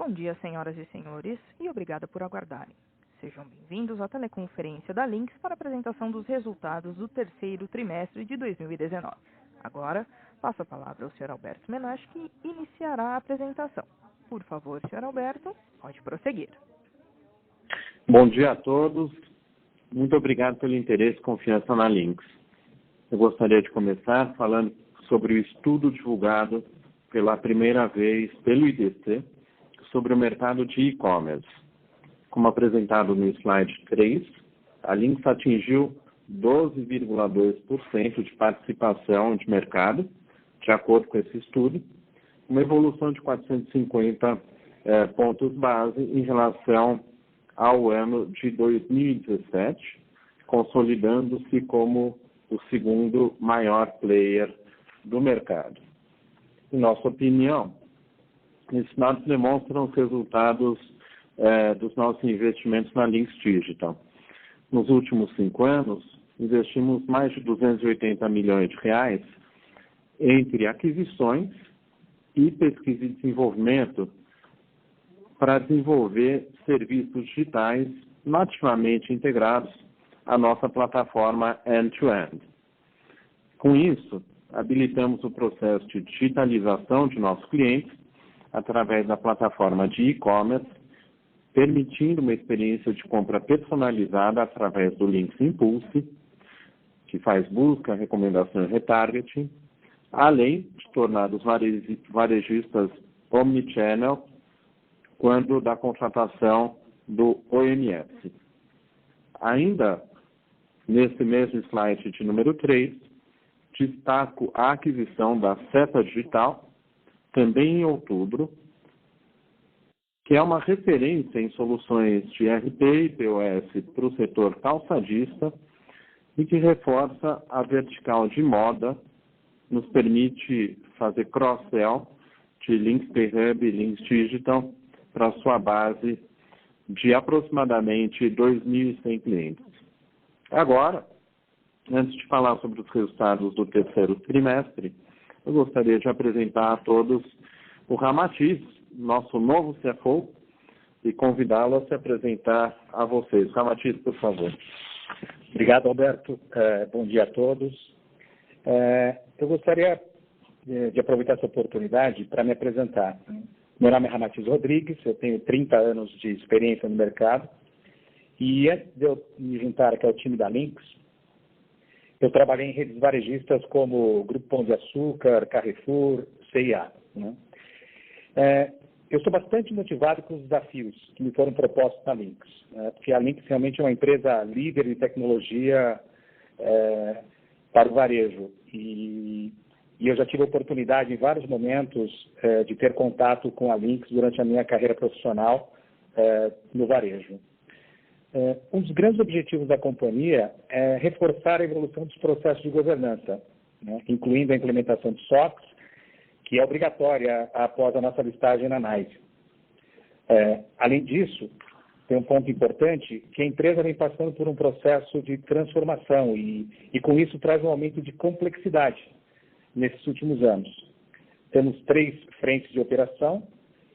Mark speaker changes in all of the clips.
Speaker 1: Bom dia, senhoras e senhores, e obrigada por aguardarem. Sejam bem-vindos à teleconferência da Linx para a apresentação dos resultados do terceiro trimestre de 2019. Agora, passo a palavra ao Sr. Alberto Menasch, que iniciará a apresentação. Por favor, Sr. Alberto, pode prosseguir.
Speaker 2: Bom dia a todos. Muito obrigado pelo interesse e confiança na Linx. Eu gostaria de começar falando sobre o estudo divulgado pela primeira vez pelo IDC sobre o mercado de e-commerce. Como apresentado no slide 3, a Linx atingiu 12,2% de participação de mercado, de acordo com esse estudo, uma evolução de 450 pontos base em relação ao ano de 2017, consolidando-se como o segundo maior player do mercado. Em nossa opinião, esses dados demonstram os resultados dos nossos investimentos na Linx Digital. Nos últimos 5 anos, investimos mais de 280 milhões de reais entre aquisições e pesquisa e desenvolvimento para desenvolver serviços digitais nativamente integrados à nossa plataforma end-to-end. Com isso, habilitamos o processo de digitalização de nossos clientes através da plataforma de e-commerce, permitindo uma experiência de compra personalizada através do Linx Impulse, que faz busca, recomendação e retargeting, além de tornar os varejistas omnichannel quando da contratação do OMS. Ainda nesse mesmo slide de número 3, destaco a aquisição da Seta Digital, também em outubro, que é uma referência em soluções de RP e POS para o setor calçadista e que reforça a vertical de moda, nos permite fazer cross-sell de Linx Pay Hub e Linx Digital para sua base de aproximadamente 2.100 clientes. Agora, antes de falar sobre os resultados do terceiro trimestre, eu gostaria de apresentar a todos o Ramatiz, nosso novo CFO, e convidá-lo a se apresentar a vocês. Ramatiz, por favor.
Speaker 3: Obrigado, Alberto. Bom dia a todos. Eu gostaria de aproveitar essa oportunidade para me apresentar. Meu nome é Ramatiz Rodrigues, eu tenho 30 anos de experiência no mercado e antes de eu me juntar aqui ao time da Linx, eu trabalhei em redes varejistas como Grupo Pão de Açúcar, Carrefour, C&A. Né? Eu estou bastante motivado com os desafios que me foram propostos na Linx, porque a Linx realmente é uma empresa líder em tecnologia para o varejo e eu já tive a oportunidade em vários momentos de ter contato com a Linx durante a minha carreira profissional no varejo. Um dos grandes objetivos da companhia é reforçar a evolução dos processos de governança, né, incluindo a implementação de SOX, que é obrigatória após a nossa listagem na NYSE. Além disso, tem um ponto importante, que a empresa vem passando por um processo de transformação e com isso traz um aumento de complexidade nesses últimos anos. Temos 3 frentes de operação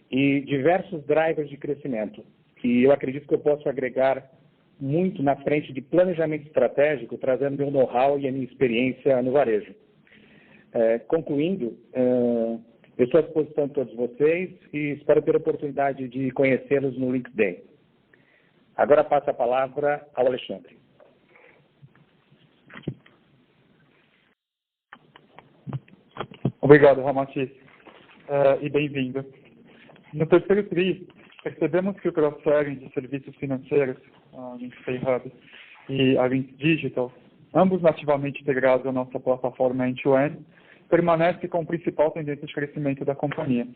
Speaker 3: e diversos drivers de crescimento. E eu acredito que eu posso agregar muito na frente de planejamento estratégico, trazendo meu know-how e a minha experiência no varejo. Concluindo, eu estou à disposição de todos vocês e espero ter a oportunidade de conhecê-los no Linx Day. Agora passo a palavra ao Alexandre.
Speaker 4: Obrigado, Ramatiz, e bem-vindo. No terceiro TRI, percebemos que o cross-selling de serviços financeiros, a Linx Pay Hub e a Linx Digital, ambos nativamente integrados à nossa plataforma end-to-end, permanece como principal tendência de crescimento da companhia,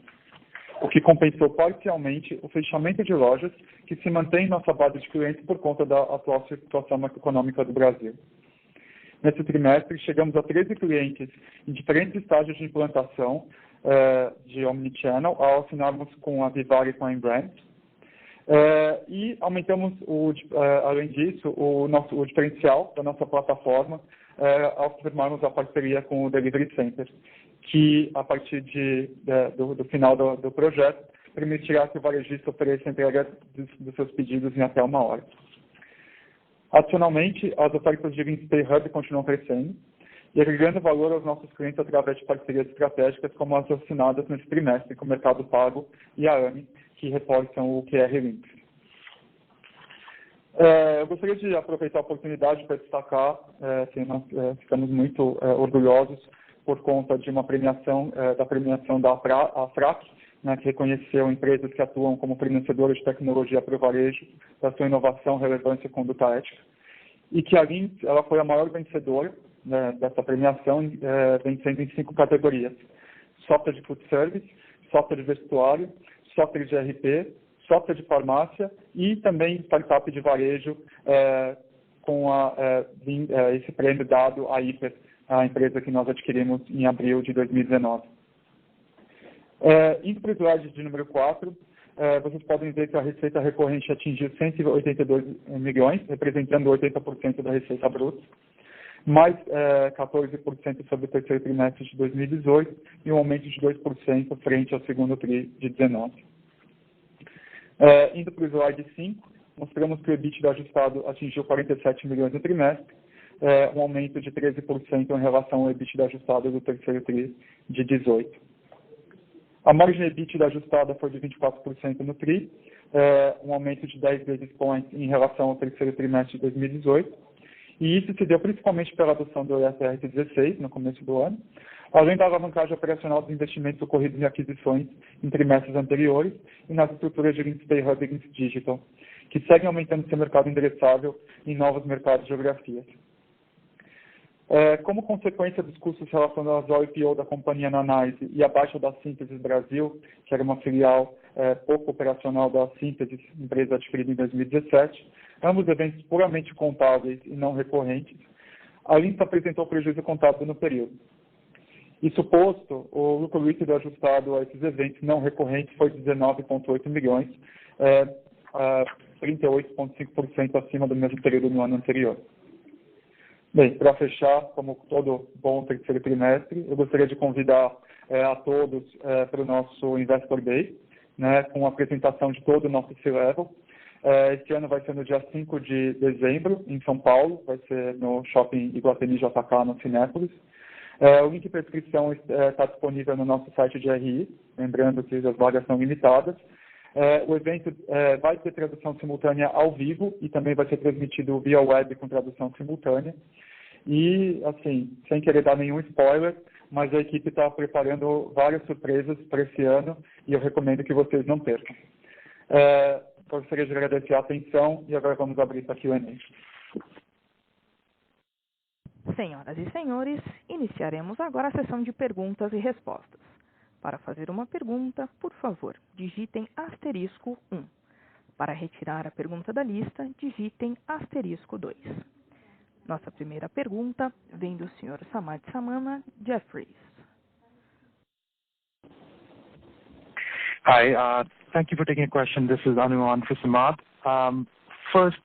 Speaker 4: o que compensou parcialmente o fechamento de lojas que se mantém em nossa base de clientes por conta da atual situação macroeconômica do Brasil. Nesse trimestre, chegamos a 13 clientes em diferentes estágios de implantação de Omnichannel, ao assinarmos com a Vivara e com a Inbrand. E aumentamos, além disso, o diferencial da nossa plataforma ao firmarmos a parceria com o Delivery Center, que, a partir do final do projeto, permitirá que o varejista ofereça a entrega dos seus pedidos em até 1 hora. Adicionalmente, as ofertas de Linx Pay Hub continuam crescendo e agregando valor aos nossos clientes através de parcerias estratégicas como as assinadas nesse trimestre com o Mercado Pago e a AME, que reforçam o QR Linx. Eu gostaria de aproveitar a oportunidade para destacar que nós ficamos muito orgulhosos por conta de uma premiação, da premiação da FRAC, né, que reconheceu empresas que atuam como fornecedoras de tecnologia para o varejo, da sua inovação, relevância e conduta ética. E que a Linx, ela foi a maior vencedora, né, dessa premiação, vencendo em 5 categorias: software de food service, software de vestuário, software de RP, software de farmácia e também startup de varejo, com esse prêmio dado à Hiper, a empresa que nós adquirimos em abril de 2019. Indo para o slide de número 4, vocês podem ver que a receita recorrente atingiu 182 milhões, representando 80% da receita bruta, mais 14% sobre o terceiro trimestre de 2018 e um aumento de 2% frente ao segundo tri de 2019. Indo para o slide 5, mostramos que o EBITDA ajustado atingiu 47 milhões no trimestre, um aumento de 13% em relação ao EBITDA ajustado do terceiro tri de 2018. A margem EBITDA ajustada foi de 24% no TRI, um aumento de 10 basis points em relação ao terceiro trimestre de 2018. E isso se deu principalmente pela adoção do IFRS 16 no começo do ano, além da alavancagem operacional dos investimentos ocorridos em aquisições em trimestres anteriores e nas estruturas de Linx Pay Hub e Linx Digital, que seguem aumentando seu mercado endereçável em novos mercados e geografias. Como consequência dos custos relacionados ao IPO da companhia na análise e a baixa da Síntese Brasil, que era uma filial pouco operacional da Síntese, empresa adquirida em 2017, ambos eventos puramente contábeis e não recorrentes, a Linx apresentou prejuízo contábil no período. Isso posto, o lucro líquido ajustado a esses eventos não recorrentes foi de 19,8 milhões, 38,5% acima do mesmo período no ano anterior. Bem, para fechar, como todo bom terceiro trimestre, eu gostaria de convidar a todos para o nosso Investor Day, né, com a apresentação de todo o nosso C-Level. Este ano vai ser no dia 5 de dezembro, em São Paulo, vai ser no Shopping Iguatemi JK, no Cinépolis. O link para inscrição está disponível no nosso site de RI, lembrando que as vagas são limitadas. O evento vai ter tradução simultânea ao vivo e também vai ser transmitido via web com tradução simultânea. E, assim, sem querer dar nenhum spoiler, mas a equipe está preparando várias surpresas para esse ano e eu recomendo que vocês não percam. Gostaria de agradecer a atenção e agora vamos abrir para Q&A.
Speaker 1: Senhoras e senhores, iniciaremos agora a sessão de perguntas e respostas. Para fazer uma pergunta, por favor, digitem *1. Para retirar a pergunta da lista, digitem *2. Nossa primeira pergunta vem do Sr. Samad Samana, Jefferies.
Speaker 5: Hi, thank you for taking a question. This is Anuman for Samad. First,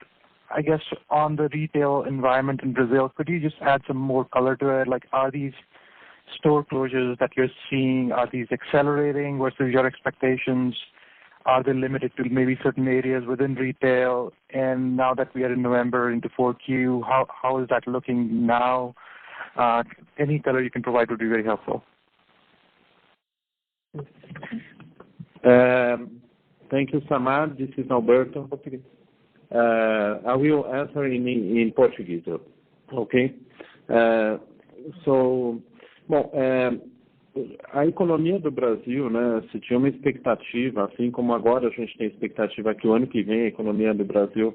Speaker 5: I guess on the retail environment in Brazil, could you just add some more color to it? Like, are these store closures that you're seeing, are these accelerating versus your expectations? Are they limited to maybe certain areas within retail? And now that we are in November into 4Q, how is that looking now? Any color you can provide would be very helpful.
Speaker 2: Thank you, Samad. This is Alberto. I will answer in Portuguese, okay? Bom, a economia do Brasil, né, se tinha uma expectativa, assim como agora a gente tem expectativa que o ano que vem a economia do Brasil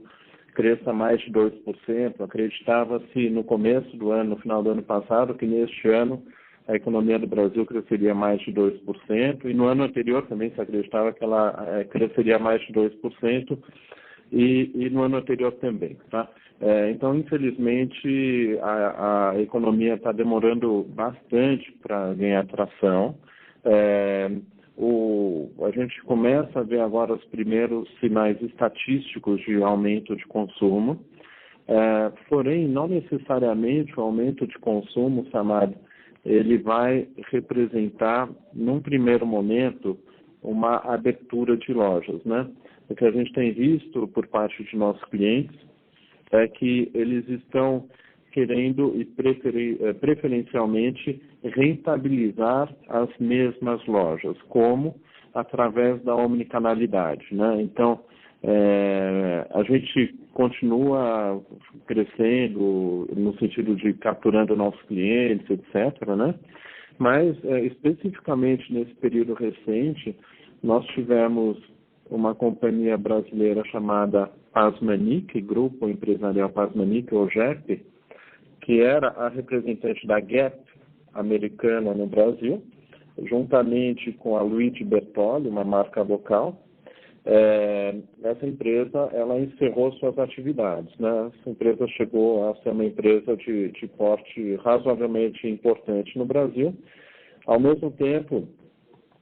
Speaker 2: cresça mais de 2%, acreditava-se no começo do ano, no final do ano passado, que neste ano a economia do Brasil cresceria mais de 2%, e no ano anterior também se acreditava que ela cresceria mais de 2%, e no ano anterior também, tá? Então, infelizmente, a economia está demorando bastante para ganhar tração. A gente começa a ver agora os primeiros sinais estatísticos de aumento de consumo, porém, não necessariamente o aumento de consumo, Samad, ele vai representar, num primeiro momento, uma abertura de lojas, né? O que a gente tem visto por parte de nossos clientes é que eles estão querendo e preferencialmente rentabilizar as mesmas lojas, como através da omnicanalidade, né? Então, a gente continua crescendo no sentido de capturando novos clientes, etc., né? Mas, especificamente nesse período recente, nós tivemos uma companhia brasileira chamada Pasmanic, Grupo Empresarial Pasmanic, ou GEP, que era a representante da Gap americana no Brasil, juntamente com a Luigi Bertoli, uma marca local. Essa empresa, ela encerrou suas atividades, né? Essa empresa chegou a ser uma empresa de porte razoavelmente importante no Brasil. Ao mesmo tempo,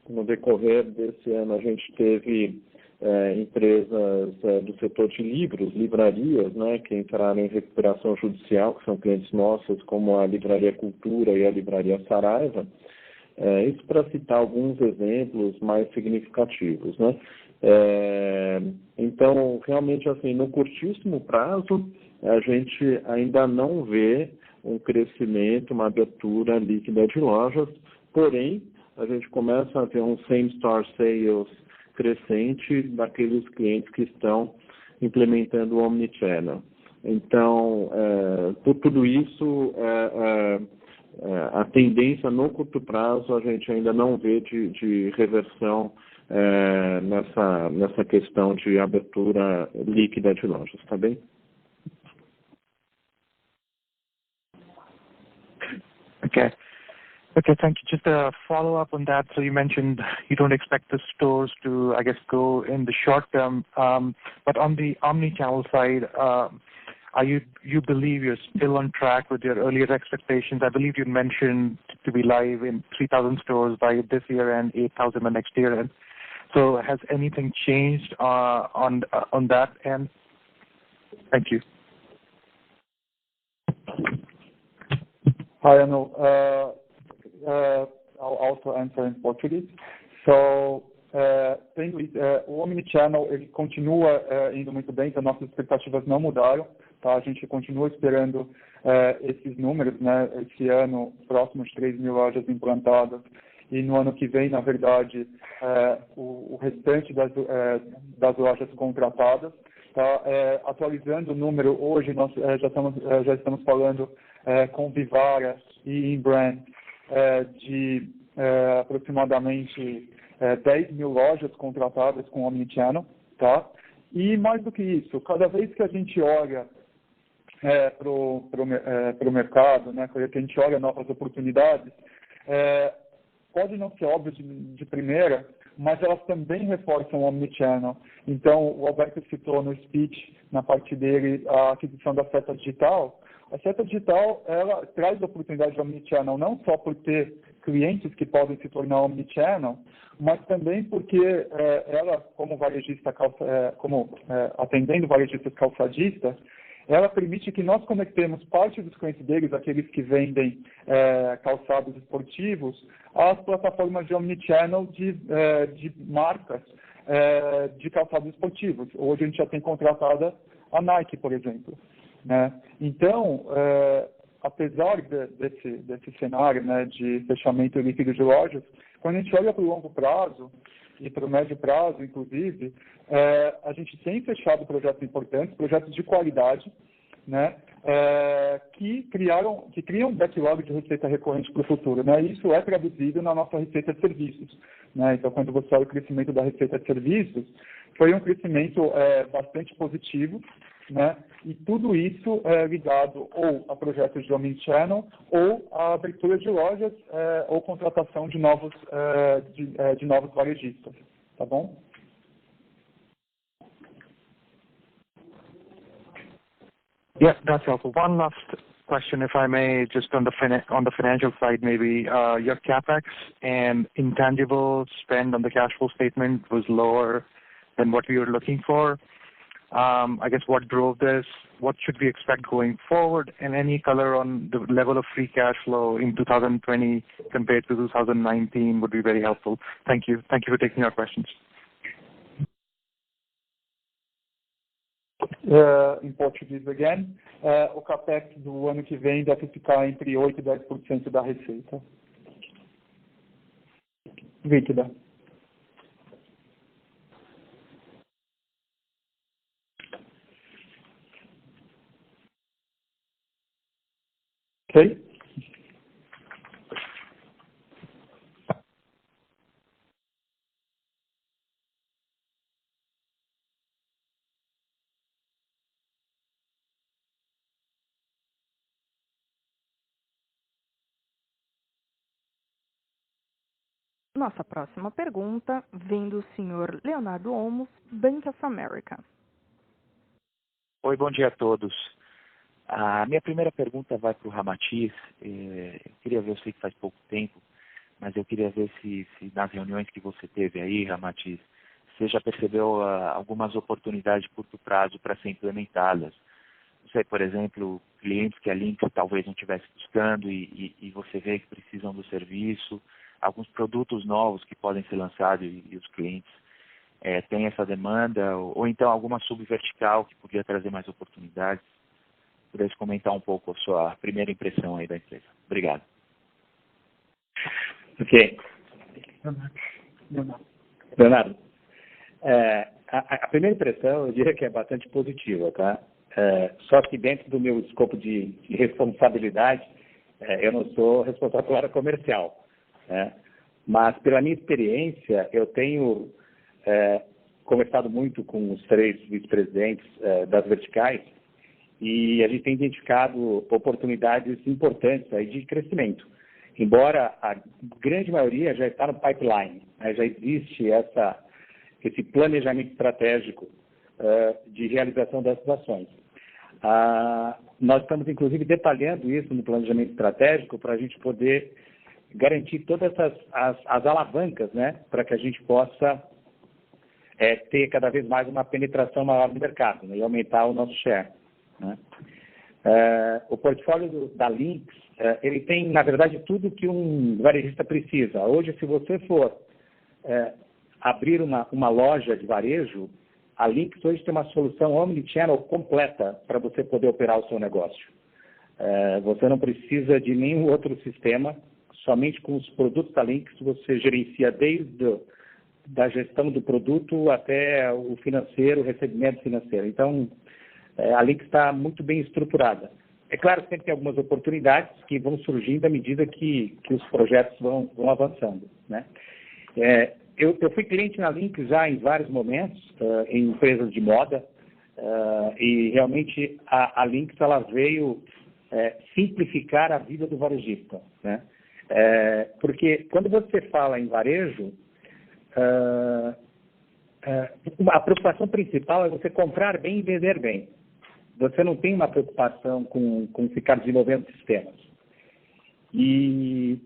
Speaker 2: no decorrer desse ano, a gente teve empresas do setor de livros, livrarias, né, que entraram em recuperação judicial, que são clientes nossos, como a Livraria Cultura e a Livraria Saraiva. Isso para citar alguns exemplos mais significativos, né? Então, realmente, assim, no curtíssimo prazo, a gente ainda não vê um crescimento, uma abertura líquida de lojas, porém, a gente começa a ver um same-store sales crescente daqueles clientes que estão implementando o Omnichannel. Então, por tudo isso, a tendência no curto prazo a gente ainda não vê de reversão nessa questão de abertura líquida de lojas, tá bem?
Speaker 5: Okay, thank you. Just a follow-up on that. So you mentioned you don't expect the stores to, I guess, go in the short term. But on the omni-channel side, you believe you're still on track with your earlier expectations? I believe you mentioned to be live in 3,000 stores by this year and 8,000 by next year. And so has anything changed on that end? Thank you.
Speaker 4: Hi, Anu. I'll also answer in Portuguese. So, o Omnichannel, ele continua indo muito bem, então nossas expectativas não mudaram, tá? A gente continua esperando esses números, né? Esse ano, próximos de 3 mil lojas implantadas, e no ano que vem, na verdade, o restante das lojas contratadas. Tá? Atualizando o número, hoje nós já estamos falando com Vivara e Inbrand, de aproximadamente 10 mil lojas contratadas com Omnichannel, tá? E mais do que isso, cada vez que a gente olha para o mercado, né, que a gente olha novas oportunidades, pode não ser óbvio de primeira, mas elas também reforçam o Omnichannel. Então, o Alberto citou no speech, na parte dele, a aquisição da Seta Digital. A Seta Digital, ela traz a oportunidade de Omnichannel não só por ter clientes que podem se tornar Omnichannel, mas também porque ela, como varejista, atendendo varejistas calçadistas, ela permite que nós conectemos parte dos clientes deles, aqueles que vendem calçados esportivos, às plataformas de Omnichannel de marcas de calçados esportivos. Hoje a gente já tem contratada a Nike, por exemplo. Né? Então, apesar desse cenário, né, de fechamento líquido de lojas, quando a gente olha para o longo prazo e para o médio prazo, inclusive, a gente tem fechado projetos importantes, projetos de qualidade, né, que criam um backlog de receita recorrente para o futuro. Né? Isso é traduzido na nossa receita de serviços. Né? Então, quando você olha o crescimento da receita de serviços, foi um crescimento bastante positivo, né? E tudo isso é ligado ou a projetos de Omnichannel, ou a abertura de lojas, ou contratação de novos varejistas. Tá bom?
Speaker 5: Yeah, that's helpful. One last question, if I may, just on the financial side, maybe your capex and intangible spend on the cash flow statement was lower than what we were looking for. I guess what drove this, what should we expect going forward, and any color on the level of free cash flow in 2020 compared to 2019 would be very helpful. Thank you. Thank you for taking our questions.
Speaker 4: Em português again, o CAPEX do ano que vem deve ficar entre 8% e 10% da receita líquida. Ok?
Speaker 1: Nossa próxima pergunta vem do senhor Leonardo Olmos, Bank of America.
Speaker 6: Oi, bom dia a todos. A minha primeira pergunta vai para o Ramatiz. Eu queria ver, eu sei que faz pouco tempo, mas eu queria ver se nas reuniões que você teve aí, Ramatiz, você já percebeu algumas oportunidades de curto prazo para ser implementadas. Não sei, por exemplo, clientes que a Lynx talvez não estivesse buscando e você vê que precisam do serviço, alguns produtos novos que podem ser lançados e os clientes têm essa demanda, ou então alguma subvertical que podia trazer mais oportunidades. Pudesse comentar um pouco a sua primeira impressão aí da empresa. Obrigado.
Speaker 3: Ok. Leonardo, a primeira impressão eu diria que é bastante positiva, tá? Só que dentro do meu escopo de responsabilidade, eu não sou responsável pela área comercial. Mas, pela minha experiência, eu tenho conversado muito com os 3 vice-presidentes das verticais e a gente tem identificado oportunidades importantes aí de crescimento. Embora a grande maioria já está no pipeline, já existe esse planejamento estratégico de realização dessas ações. Nós estamos, inclusive, detalhando isso no planejamento estratégico para a gente poder garantir todas as alavancas, né, para que a gente possa ter cada vez mais uma penetração maior no mercado, né, e aumentar o nosso share. Né. O portfólio da Lynx, ele tem, na verdade, tudo que um varejista precisa. Hoje, se você for abrir uma loja de varejo, a Lynx hoje tem uma solução omnichannel completa para você poder operar o seu negócio. Você não precisa de nenhum outro sistema. Somente com os produtos da Lynx você gerencia desde da gestão do produto até o financeiro, o recebimento financeiro. Então, a Lynx está muito bem estruturada. É claro que sempre tem algumas oportunidades que vão surgindo à medida que os projetos vão avançando. Né? Eu fui cliente na Lynx já em vários momentos, em empresas de moda, e realmente a Lynx ela veio simplificar a vida do varejista. Né? Porque quando você fala em varejo, a preocupação principal é você comprar bem e vender bem. Você não tem uma preocupação com ficar desenvolvendo sistemas. E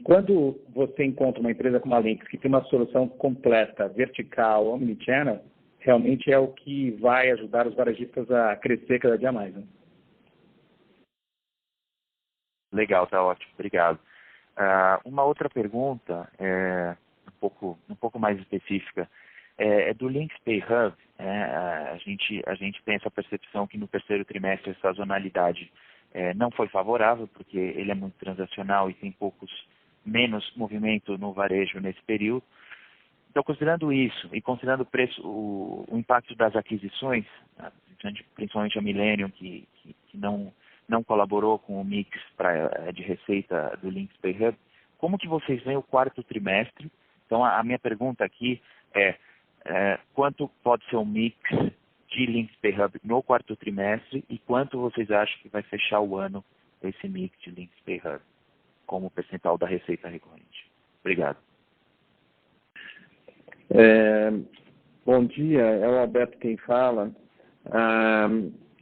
Speaker 3: quando você encontra uma empresa como a Lynx, que tem uma solução completa, vertical, omnichannel, realmente é o que vai ajudar os varejistas a crescer cada dia mais. Né?
Speaker 6: Legal, tá ótimo, obrigado. Uma outra pergunta, um pouco mais específica, é do Lynx Pay Hub. A gente tem essa percepção que no terceiro trimestre a sazonalidade não foi favorável, porque ele é muito transacional e tem menos movimento no varejo nesse período. Então, considerando isso e considerando o impacto das aquisições, principalmente a Millennium, que não colaborou com o mix de receita do Lynx Pay Hub, como que vocês veem o quarto trimestre? Então, a minha pergunta aqui quanto pode ser o mix de Lynx Pay Hub no quarto trimestre e quanto vocês acham que vai fechar o ano esse mix de Lynx Pay Hub como percentual da receita recorrente? Obrigado.
Speaker 2: Bom dia, é o Alberto quem fala.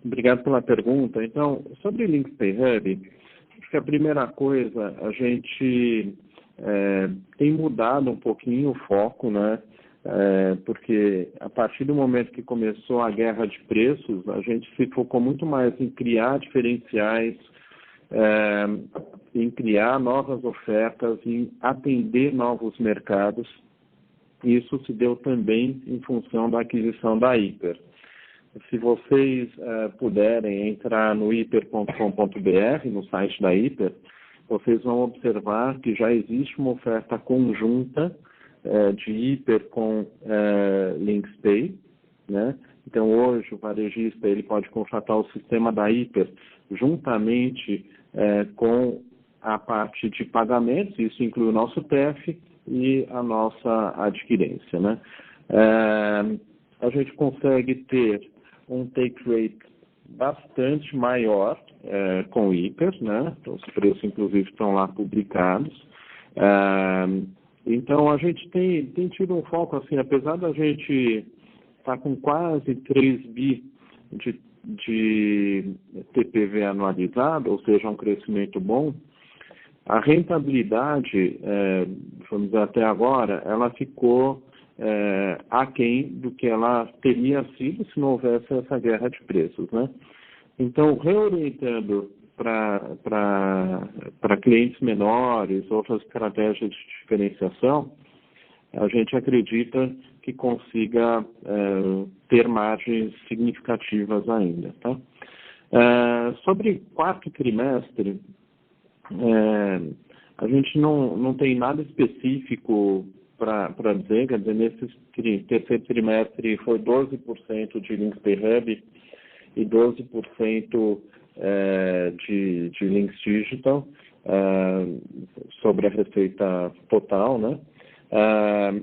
Speaker 2: Obrigado pela pergunta. Então, sobre Lynx Pay Hub, acho que a primeira coisa, a gente tem mudado um pouquinho o foco, né? porque a partir do momento que começou a guerra de preços, a gente se focou muito mais em criar diferenciais, em criar novas ofertas, em atender novos mercados. Isso se deu também em função da aquisição da Hiper. Se vocês puderem entrar no hiper.com.br, no site da Hiper, vocês vão observar que já existe uma oferta conjunta de Hiper com LinksPay, né? Então, hoje, o varejista ele pode contratar o sistema da Hiper juntamente com a parte de pagamentos, isso inclui o nosso TEF e a nossa adquirência, né? A gente consegue ter um take rate bastante maior com o Hiper, né? Os preços, inclusive, estão lá publicados. Então, a gente tem tido um foco, assim, apesar da gente estar com quase 3 bi de TPV anualizado, ou seja, um crescimento bom, a rentabilidade, vamos dizer, até agora, ela ficou aquém do que ela teria sido se não houvesse essa guerra de preços, né? Então, reorientando para clientes menores, outras estratégias de diferenciação, a gente acredita que consiga ter margens significativas ainda, tá? Sobre quarto trimestre, a gente não tem nada específico para dizer, quer dizer, nesse terceiro trimestre foi 12% de LinksPay Hub e 12% de Links Digital sobre a receita total, né?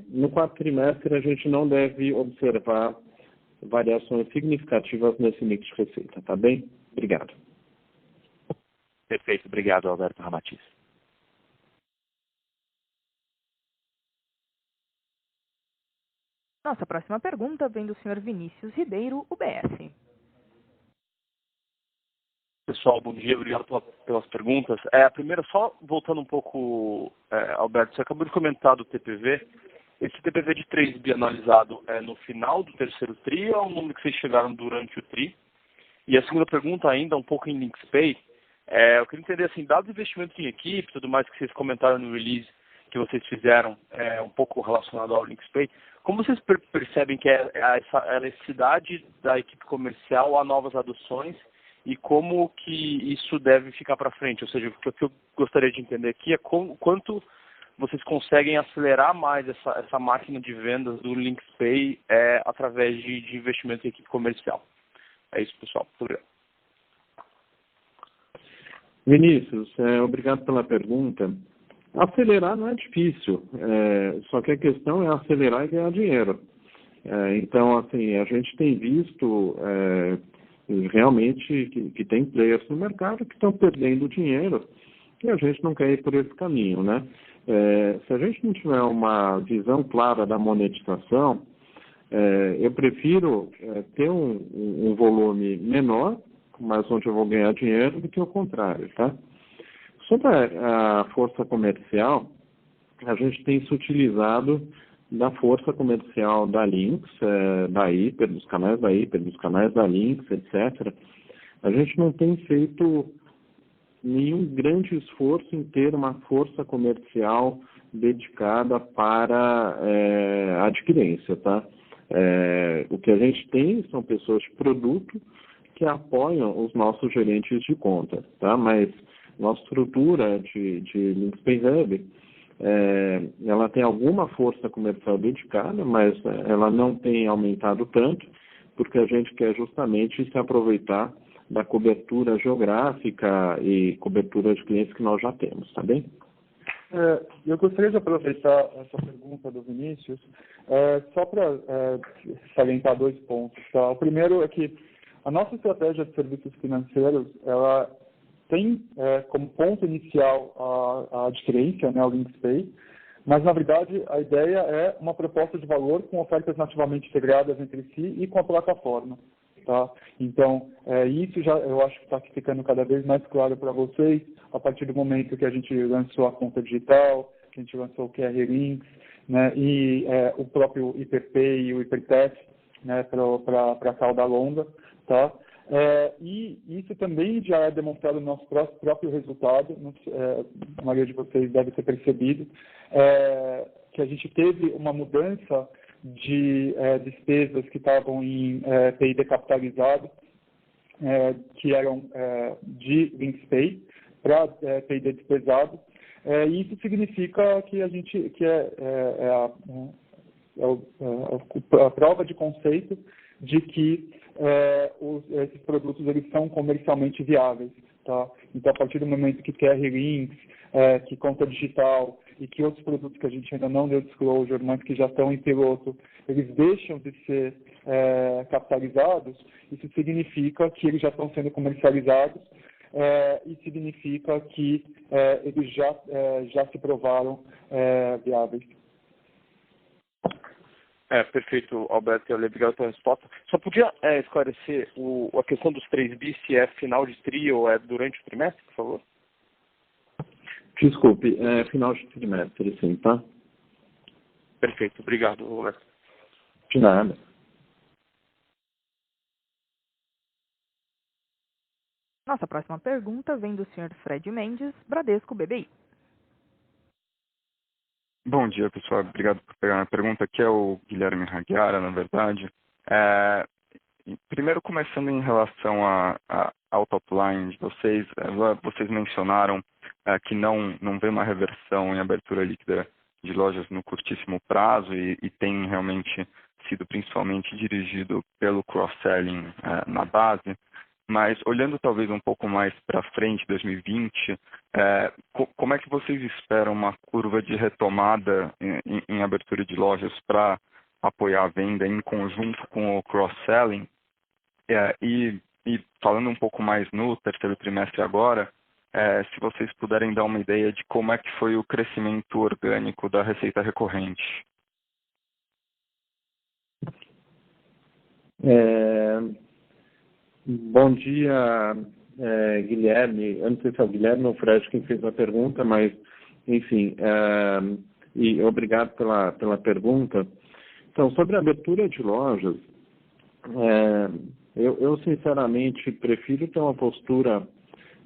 Speaker 2: No quarto trimestre, a gente não deve observar variações significativas nesse mix de receita, tá bem? Obrigado.
Speaker 6: Perfeito, obrigado, Alberto Ramatiz.
Speaker 1: Nossa próxima pergunta vem do senhor Vinícius Ribeiro, UBS.
Speaker 7: Pessoal, bom dia, obrigado pelas perguntas. A primeira, só voltando um pouco, Alberto, você acabou de comentar do TPV. Esse TPV de 3 bi analisado é no final do terceiro TRI ou é um número que vocês chegaram durante o TRI? E a segunda pergunta ainda, um pouco em LinksPay, eu queria entender, assim, dados investimentos em equipe, tudo mais que vocês comentaram no release que vocês fizeram, um pouco relacionado ao LinksPay, como vocês percebem que é a necessidade da equipe comercial a novas adoções e como que isso deve ficar para frente? Ou seja, o que eu gostaria de entender aqui é quanto vocês conseguem acelerar mais essa máquina de vendas do LinksPay através de investimento em equipe comercial. É isso, pessoal. Muito obrigado.
Speaker 2: Vinícius, obrigado pela pergunta. Acelerar não é difícil, só que a questão é acelerar e ganhar dinheiro. Então, assim, a gente tem visto realmente que tem players no mercado que estão perdendo dinheiro e a gente não quer ir por esse caminho, né? Se a gente não tiver uma visão clara da monetização, eu prefiro ter um volume menor, mas onde eu vou ganhar dinheiro, do que o contrário, tá? Sobre a força comercial, a gente tem se utilizado da força comercial da Links, da Hiper, dos canais da Hiper, dos canais da Links, etc. A gente não tem feito nenhum grande esforço em ter uma força comercial dedicada para a adquirência, tá? O que a gente tem são pessoas de produto que apoiam os nossos gerentes de conta, tá? Mas nossa estrutura de LinksPay Hub, ela tem alguma força comercial dedicada, mas ela não tem aumentado tanto, porque a gente quer justamente se aproveitar da cobertura geográfica e cobertura de clientes que nós já temos, tá bem?
Speaker 4: Eu gostaria de aproveitar essa pergunta do Vinícius só para salientar 2 pontos. Tá? O primeiro é que a nossa estratégia de serviços financeiros, ela tem como ponto inicial a adquirência, né, o LinksPay, mas, na verdade, a ideia é uma proposta de valor com ofertas nativamente integradas entre si e com a plataforma. Tá? Então, isso já eu acho que está ficando cada vez mais claro para vocês, a partir do momento que a gente lançou a conta digital, que a gente lançou o QR Links, né, e o próprio IPP e o IPTEF, né, para a cauda longa, tá? E isso também já é demonstrado no nosso próprio resultado, a maioria de vocês deve ter percebido, que a gente teve uma mudança de despesas que estavam em PID capitalizado, que eram de LinksPay para PID despesado, e isso significa que a gente a prova de conceito de que esses produtos eles são comercialmente viáveis, tá? Então, a partir do momento que QR Links, que conta digital e que outros produtos que a gente ainda não deu disclosure, mas que já estão em piloto, eles deixam de ser capitalizados, isso significa que eles já estão sendo comercializados e significa que eles já se provaram viáveis.
Speaker 7: Perfeito, Alberto. Obrigado pela resposta. Só podia esclarecer a questão dos 3 bi, se é final de TRI ou é durante o trimestre, por favor?
Speaker 2: Desculpe, final de trimestre, sim, tá?
Speaker 7: Perfeito. Obrigado, Alberto.
Speaker 2: De nada.
Speaker 1: Nossa próxima pergunta vem do Sr. Fred Mendes, Bradesco BBI.
Speaker 8: Bom dia, pessoal. Obrigado por pegar a pergunta. Aqui é o Guilherme Raguiara, na verdade. Primeiro, começando em relação ao top line de vocês, vocês mencionaram que não vê uma reversão em abertura líquida de lojas no curtíssimo prazo e tem realmente sido principalmente dirigido pelo cross-selling na base. Mas olhando talvez um pouco mais para frente, 2020, como é que vocês esperam uma curva de retomada em abertura de lojas para apoiar a venda em conjunto com o cross-selling? E falando um pouco mais no terceiro trimestre agora, se vocês puderem dar uma ideia de como é que foi o crescimento orgânico da receita recorrente.
Speaker 2: Bom dia, Guilherme. Eu não sei se é o Guilherme ou o Fred quem fez a pergunta, mas, enfim, e obrigado pela pergunta. Então, sobre a abertura de lojas, eu sinceramente prefiro ter uma postura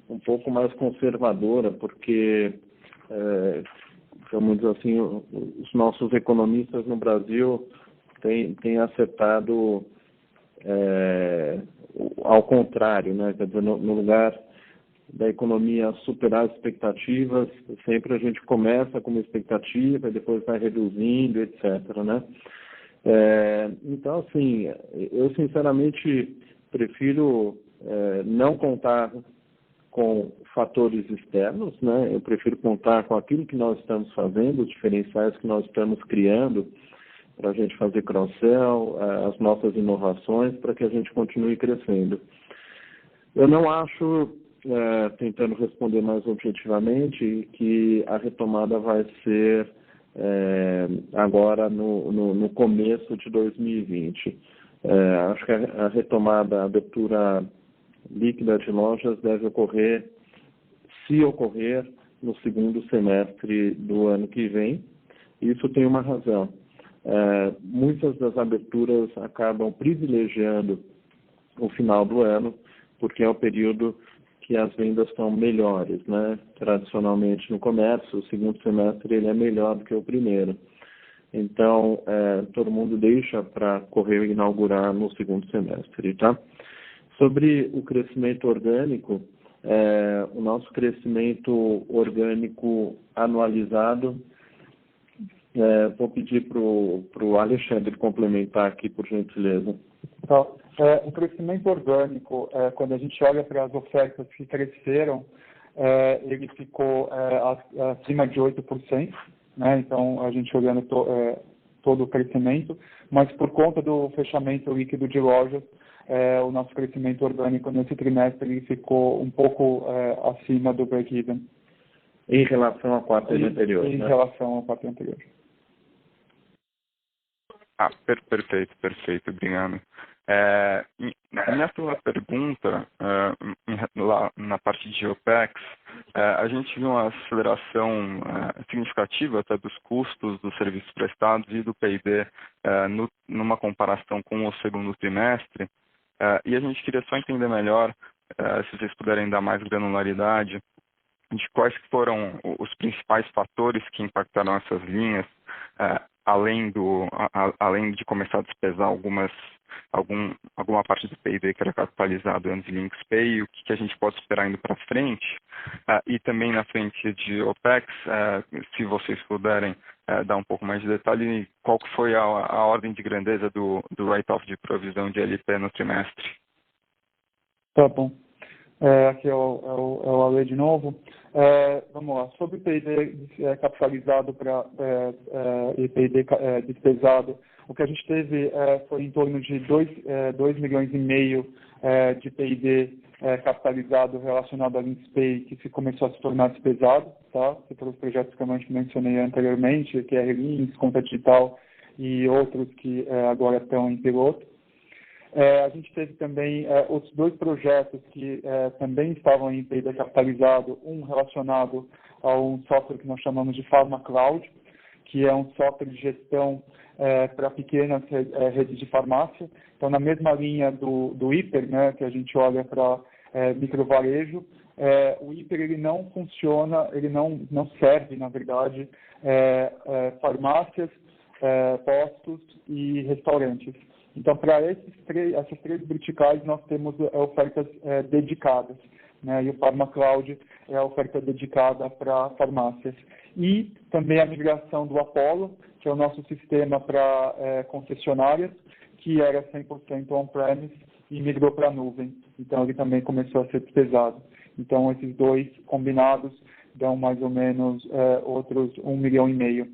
Speaker 2: um pouco mais conservadora, porque, vamos dizer assim, os nossos economistas no Brasil têm acertado ao contrário, né? Quer dizer, no lugar da economia superar as expectativas, sempre a gente começa com uma expectativa e depois vai reduzindo, etc., né? Então, assim, eu sinceramente prefiro não contar com fatores externos, né? Eu prefiro contar com aquilo que nós estamos fazendo, os diferenciais que nós estamos criando para a gente fazer cross-sell, as nossas inovações, para que a gente continue crescendo. Eu não acho, tentando responder mais objetivamente, que a retomada vai ser agora no começo de 2020. Acho que a retomada, a abertura líquida de lojas deve ocorrer, se ocorrer, no segundo semestre do ano que vem. Isso tem uma razão. Muitas das aberturas acabam privilegiando o final do ano, porque é o período que as vendas estão melhores, né? Tradicionalmente no comércio, o segundo semestre ele é melhor do que o primeiro. Então, todo mundo deixa para correr e inaugurar no segundo semestre, tá? Sobre o crescimento orgânico, o nosso crescimento orgânico anualizado, vou pedir para o Alexandre complementar aqui, por gentileza.
Speaker 4: Tá. O crescimento orgânico, quando a gente olha para as ofertas que cresceram, ele ficou acima de 8%, né? Então, a gente olhando todo o crescimento, mas por conta do fechamento líquido de lojas, o nosso crescimento orgânico nesse trimestre ele ficou um pouco acima do break-even.
Speaker 2: Em relação ao quarto anterior.
Speaker 4: Em relação ao quarto anterior.
Speaker 8: Perfeito, obrigado. Minha segunda pergunta, lá na parte de OPEX, a gente viu uma aceleração significativa até dos custos dos serviços prestados e do PIB numa comparação com o segundo trimestre, e a gente queria só entender melhor, se vocês puderem dar mais granularidade, de quais foram os principais fatores que impactaram essas linhas, além de começar a despesar alguma parte do PIB que era capitalizado antes de LinksPay, e o que a gente pode esperar indo para frente, e também na frente de OPEX, se vocês puderem dar um pouco mais de detalhe, qual que foi a ordem de grandeza do write-off de provisão de LP no trimestre?
Speaker 4: Tá bom. Aqui é o Ale de novo. Vamos lá. Sobre o PIB capitalizado e PIB despesado, o que a gente teve foi em torno de 2 milhões e meio de PIB capitalizado relacionado a LinksPay, que começou a se tornar despesado, tá? Pelos projetos que eu mencionei anteriormente, que é Links, Conta Digital e outros que agora estão em piloto. A gente teve também outros 2 projetos que também estavam em PIB capitalizado, um relacionado a um software que nós chamamos de PharmaCloud, que é um software de gestão para pequenas redes de farmácia. Então, na mesma linha do hiper, né, que a gente olha para microvarejo, o hiper ele não funciona, ele não serve, na verdade, farmácias, postos e restaurantes. Então, para essas 3 verticais, nós temos ofertas dedicadas, né? E o PharmaCloud é a oferta dedicada para farmácias. E também a migração do Apollo, que é o nosso sistema para concessionárias, que era 100% on-premise e migrou para a nuvem. Então, ele também começou a ser despesado. Então, esses 2 combinados dão mais ou menos outros 1,5 milhão.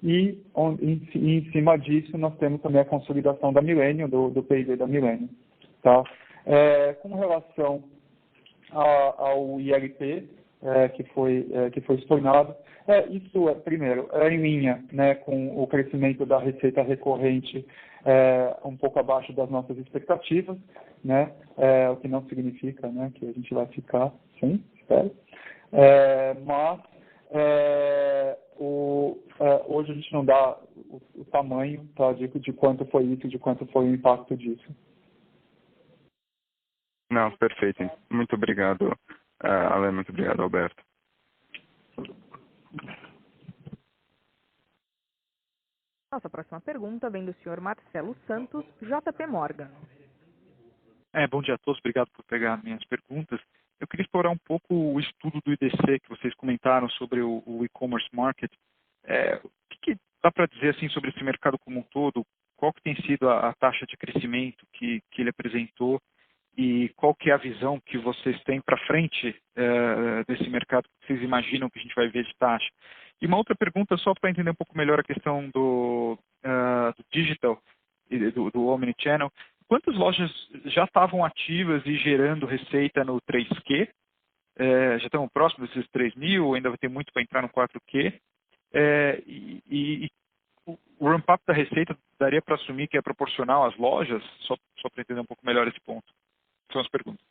Speaker 4: E em cima disso, nós temos também a consolidação da Millennium, do PIB da Millennium. Tá? Com relação ao ILP, que foi se tornado, isso, primeiro, em linha, né, com o crescimento da receita recorrente um pouco abaixo das nossas expectativas, né, o que não significa, né, que a gente vai ficar sem, espero. Mas hoje a gente não dá o tamanho, tá, de quanto foi isso, de quanto foi o impacto disso.
Speaker 8: Não, perfeito. Muito obrigado, Ale, muito obrigado, Alberto.
Speaker 1: Nossa próxima pergunta vem do senhor Marcelo Santos, JP Morgan.
Speaker 9: Bom dia a todos, obrigado por pegar minhas perguntas. Eu queria explorar um pouco o estudo do IDC que vocês comentaram sobre o e-commerce market. O que dá para dizer assim sobre esse mercado como um todo? Qual que tem sido a taxa de crescimento que ele apresentou e qual que é a visão que vocês têm para frente desse mercado que vocês imaginam que a gente vai ver de taxa? E uma outra pergunta só para entender um pouco melhor a questão do digital e do omnichannel. Quantas lojas já estavam ativas e gerando receita no 3Q? Já estamos próximos desses 3 mil, ainda vai ter muito para entrar no 4Q. E o ramp-up da receita daria para assumir que é proporcional às lojas? Só para entender um pouco melhor esse ponto. São as perguntas.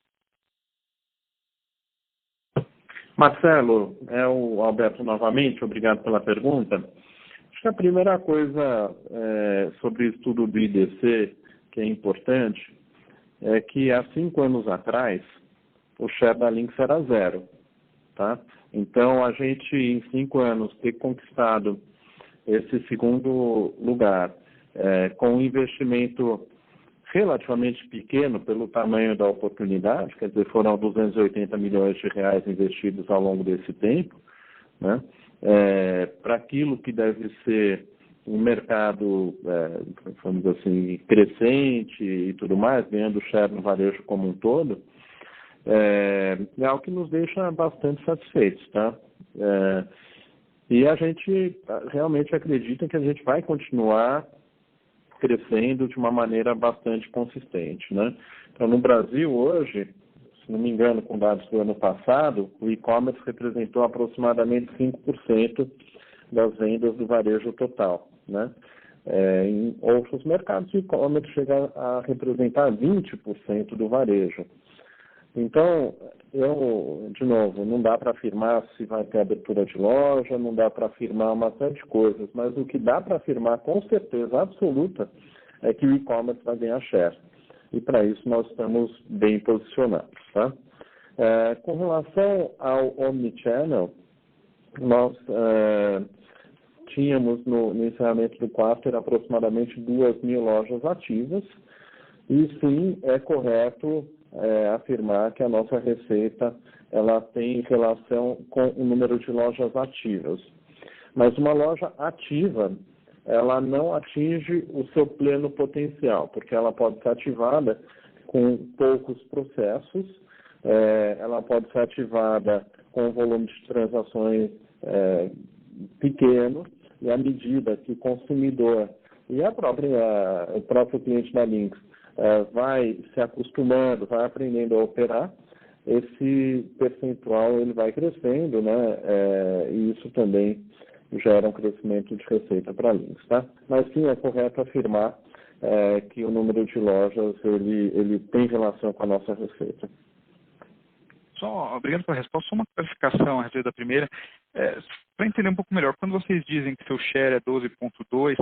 Speaker 2: Marcelo, é o Alberto novamente, obrigado pela pergunta. Acho que a primeira coisa sobre o estudo do IDC, que é importante, é que há 5 anos atrás, o share da Links era 0. Tá? Então, a gente, em 5 anos, ter conquistado esse segundo lugar, com um investimento relativamente pequeno pelo tamanho da oportunidade, quer dizer, foram 280 milhões de reais investidos ao longo desse tempo, né? Para aquilo que deve ser um mercado, vamos dizer assim, crescente e tudo mais, ganhando share no varejo como um todo, é algo que nos deixa bastante satisfeitos, tá? E a gente realmente acredita que a gente vai continuar crescendo de uma maneira bastante consistente, né? Então, no Brasil, hoje, se não me engano, com dados do ano passado, o e-commerce representou aproximadamente 5% das vendas do varejo total, né? Em outros mercados, o e-commerce chega a representar 20% do varejo. Então, de novo, não dá para afirmar se vai ter abertura de loja, não dá para afirmar uma série de coisas, mas o que dá para afirmar com certeza absoluta é que o e-commerce vai ganhar share. E para isso nós estamos bem posicionados. Tá? Com relação ao Omnichannel, nós tínhamos no encerramento do quarto aproximadamente 2.000 lojas ativas, e sim, é correto afirmar que a nossa receita ela tem relação com o número de lojas ativas. Mas uma loja ativa, ela não atinge o seu pleno potencial, porque ela pode ser ativada com poucos processos, ela pode ser ativada com um volume de transações pequeno, e à medida que o consumidor e o próprio cliente da Lynx vai se acostumando, vai aprendendo a operar, esse percentual ele vai crescendo, né? E isso também gera um crescimento de receita para a Lynx, tá? Mas sim, é correto afirmar que o número de lojas ele tem relação com a nossa receita.
Speaker 9: Obrigado pela resposta. Só uma clarificação a respeito da primeira. Para entender um pouco melhor, quando vocês dizem que seu share é 12,2%,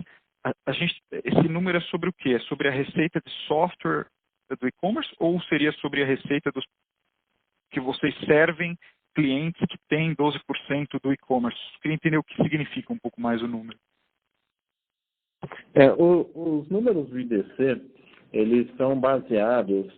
Speaker 9: esse número é sobre o quê? É sobre a receita de software do e-commerce ou seria sobre a receita que vocês servem clientes que têm 12% do e-commerce? Queria entender o que significa um pouco mais o número.
Speaker 2: Os números do IDC, eles são baseados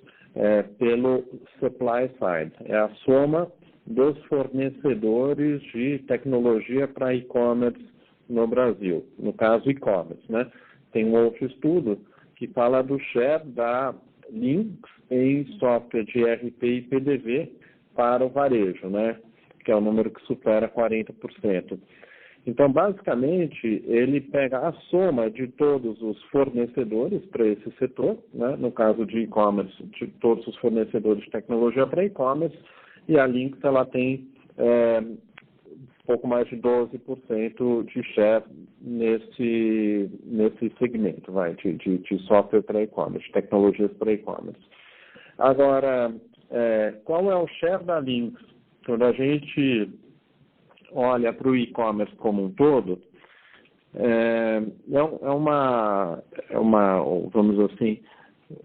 Speaker 2: pelo supply side. É a soma dos fornecedores de tecnologia para e-commerce no Brasil, no caso e-commerce, né? Tem um outro estudo que fala do share da Lynx em software de ERP e PDV para o varejo, né? Que é um número que supera 40%. Então, basicamente, ele pega a soma de todos os fornecedores para esse setor, né? No caso de e-commerce, de todos os fornecedores de tecnologia para e-commerce, e a Lynx ela tem pouco mais de 12% de share nesse segmento, de software para e-commerce, tecnologias para e-commerce. Agora, qual é o share da Lynx? Quando a gente olha para o e-commerce como um todo, vamos dizer assim,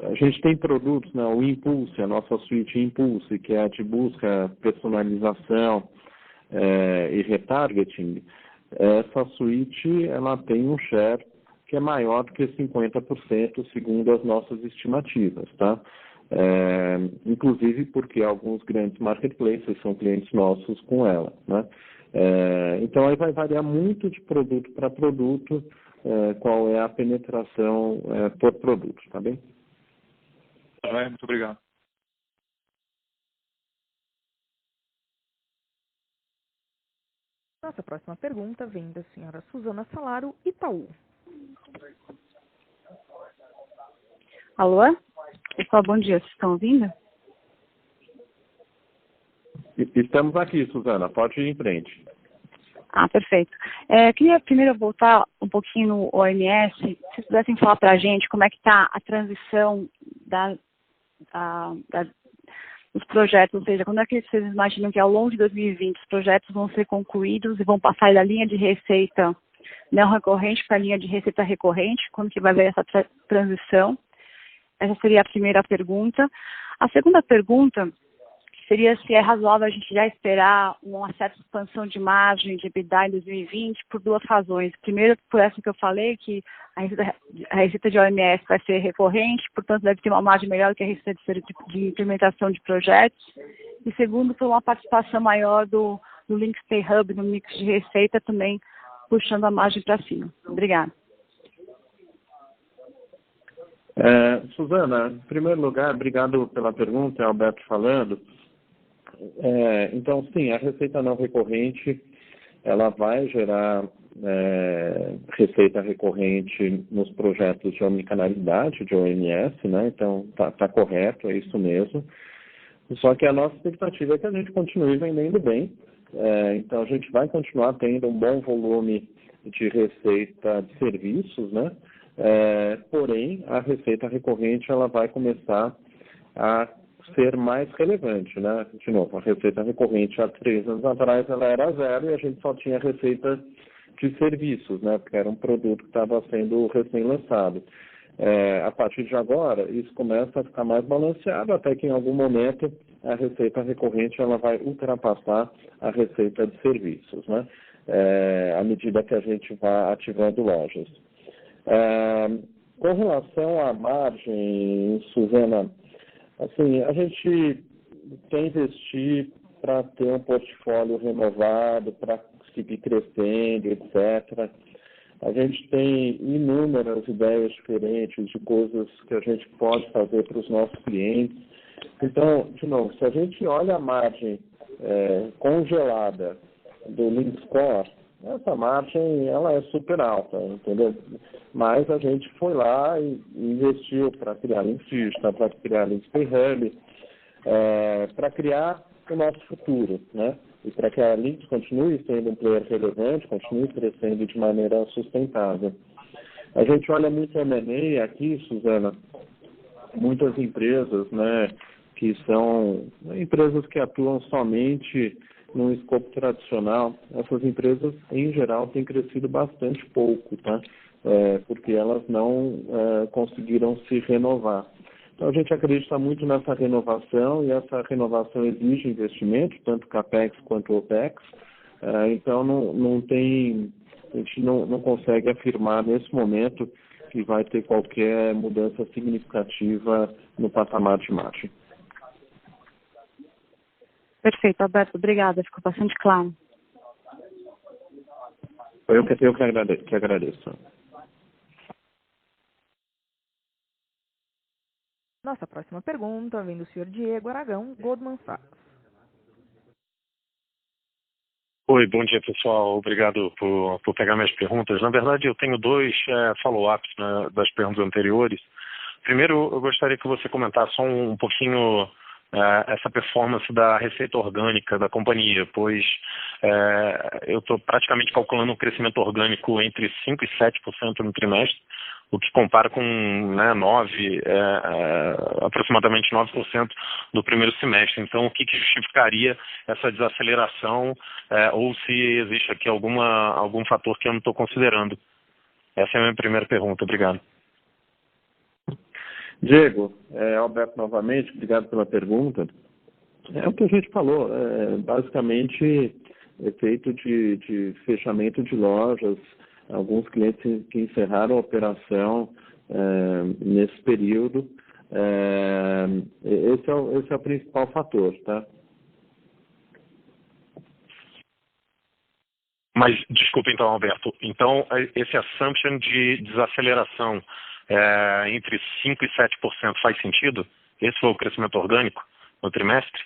Speaker 2: a gente tem produtos, né, o Impulse, a nossa suíte Impulse, que é a de busca, personalização, e retargeting. Essa suíte ela tem um share que é maior do que 50%, segundo as nossas estimativas, tá? Inclusive porque alguns grandes marketplaces são clientes nossos com ela, né? Então aí vai variar muito de produto para produto, qual é a penetração por produto, tá bem?
Speaker 9: Muito obrigado.
Speaker 1: Nossa próxima pergunta vem da senhora Suzana Salaro, Itaú.
Speaker 10: Alô? Pessoal, bom dia. Vocês estão ouvindo?
Speaker 2: Estamos aqui, Suzana. Pode ir em frente.
Speaker 10: Perfeito. Queria primeiro voltar um pouquinho no OMS. Se vocês pudessem falar para a gente como é que está a transição dos projetos, ou seja, quando é que vocês imaginam que ao longo de 2020 os projetos vão ser concluídos e vão passar da linha de receita não recorrente para a linha de receita recorrente, quando que vai haver essa transição? Essa seria a primeira pergunta. A segunda pergunta seria se é razoável a gente já esperar uma certa expansão de margem de EBITDA em 2020 por duas razões. Primeiro, por essa que eu falei, que a receita de OMS vai ser recorrente, portanto deve ter uma margem melhor que a receita de implementação de projetos. E segundo, por uma participação maior do Lynx Pay Hub no mix de receita, também puxando a margem para cima. Obrigada.
Speaker 2: Suzana, em primeiro lugar, obrigado pela pergunta, é o Alberto falando. Então, sim, a receita não recorrente, ela vai gerar receita recorrente nos projetos de omnicanalidade, de OMS, né? Então, tá correto, é isso mesmo. Só que a nossa expectativa é que a gente continue vendendo bem. Então, a gente vai continuar tendo um bom volume de receita de serviços, né? Porém, a receita recorrente ela vai começar a ser mais relevante, né? De novo, a receita recorrente há 3 anos atrás ela era 0 e a gente só tinha receita de serviços, né? Porque era um produto que estava sendo recém-lançado. A partir de agora, isso começa a ficar mais balanceado, até que em algum momento a receita recorrente ela vai ultrapassar a receita de serviços, né? À medida que a gente vai ativando lojas. Com relação à margem, Suzana, assim, a gente quer investir para ter um portfólio renovado, para seguir crescendo, etc. A gente tem inúmeras ideias diferentes de coisas que a gente pode fazer para os nossos clientes. Então, de novo, se a gente olha a margem congelada do LinkScore, essa margem ela é super alta, entendeu? Mas a gente foi lá e investiu para criar Links Digital, para criar Links Pay Hub, para criar o nosso futuro, né? E para que a Links continue sendo um player relevante, continue crescendo de maneira sustentável. A gente olha muito M&A aqui, Suzana, muitas empresas, né, que são empresas que atuam somente no escopo tradicional. Essas empresas, em geral, têm crescido bastante pouco, tá? Porque elas não conseguiram se renovar. Então, a gente acredita muito nessa renovação e essa renovação exige investimento, tanto CAPEX quanto OPEX. Então, a gente não consegue afirmar nesse momento que vai ter qualquer mudança significativa no patamar de margem.
Speaker 10: Perfeito, Alberto. Obrigada. Ficou bastante claro.
Speaker 2: Eu que agradeço.
Speaker 1: Nossa próxima pergunta vem do Sr. Diego Aragão, Goldman Sachs.
Speaker 11: Oi, bom dia, pessoal. Obrigado por pegar minhas perguntas. Na verdade, eu tenho 2 follow-ups, né, das perguntas anteriores. Primeiro, eu gostaria que você comentasse só um pouquinho essa performance da receita orgânica da companhia, pois eu estou praticamente calculando um crescimento orgânico entre 5% e 7% no trimestre, o que compara com aproximadamente 9% do primeiro semestre. Então, o que justificaria essa desaceleração, ou se existe aqui algum fator que eu não estou considerando? Essa é a minha primeira pergunta. Obrigado.
Speaker 2: Diego, Alberto novamente, obrigado pela pergunta. É o que a gente falou, basicamente efeito de fechamento de lojas, alguns clientes que encerraram a operação nesse período. Esse é o principal fator, tá?
Speaker 11: Mas, desculpa então, Alberto, então esse assumption de desaceleração entre 5% e 7% faz sentido? Esse foi o crescimento orgânico no trimestre?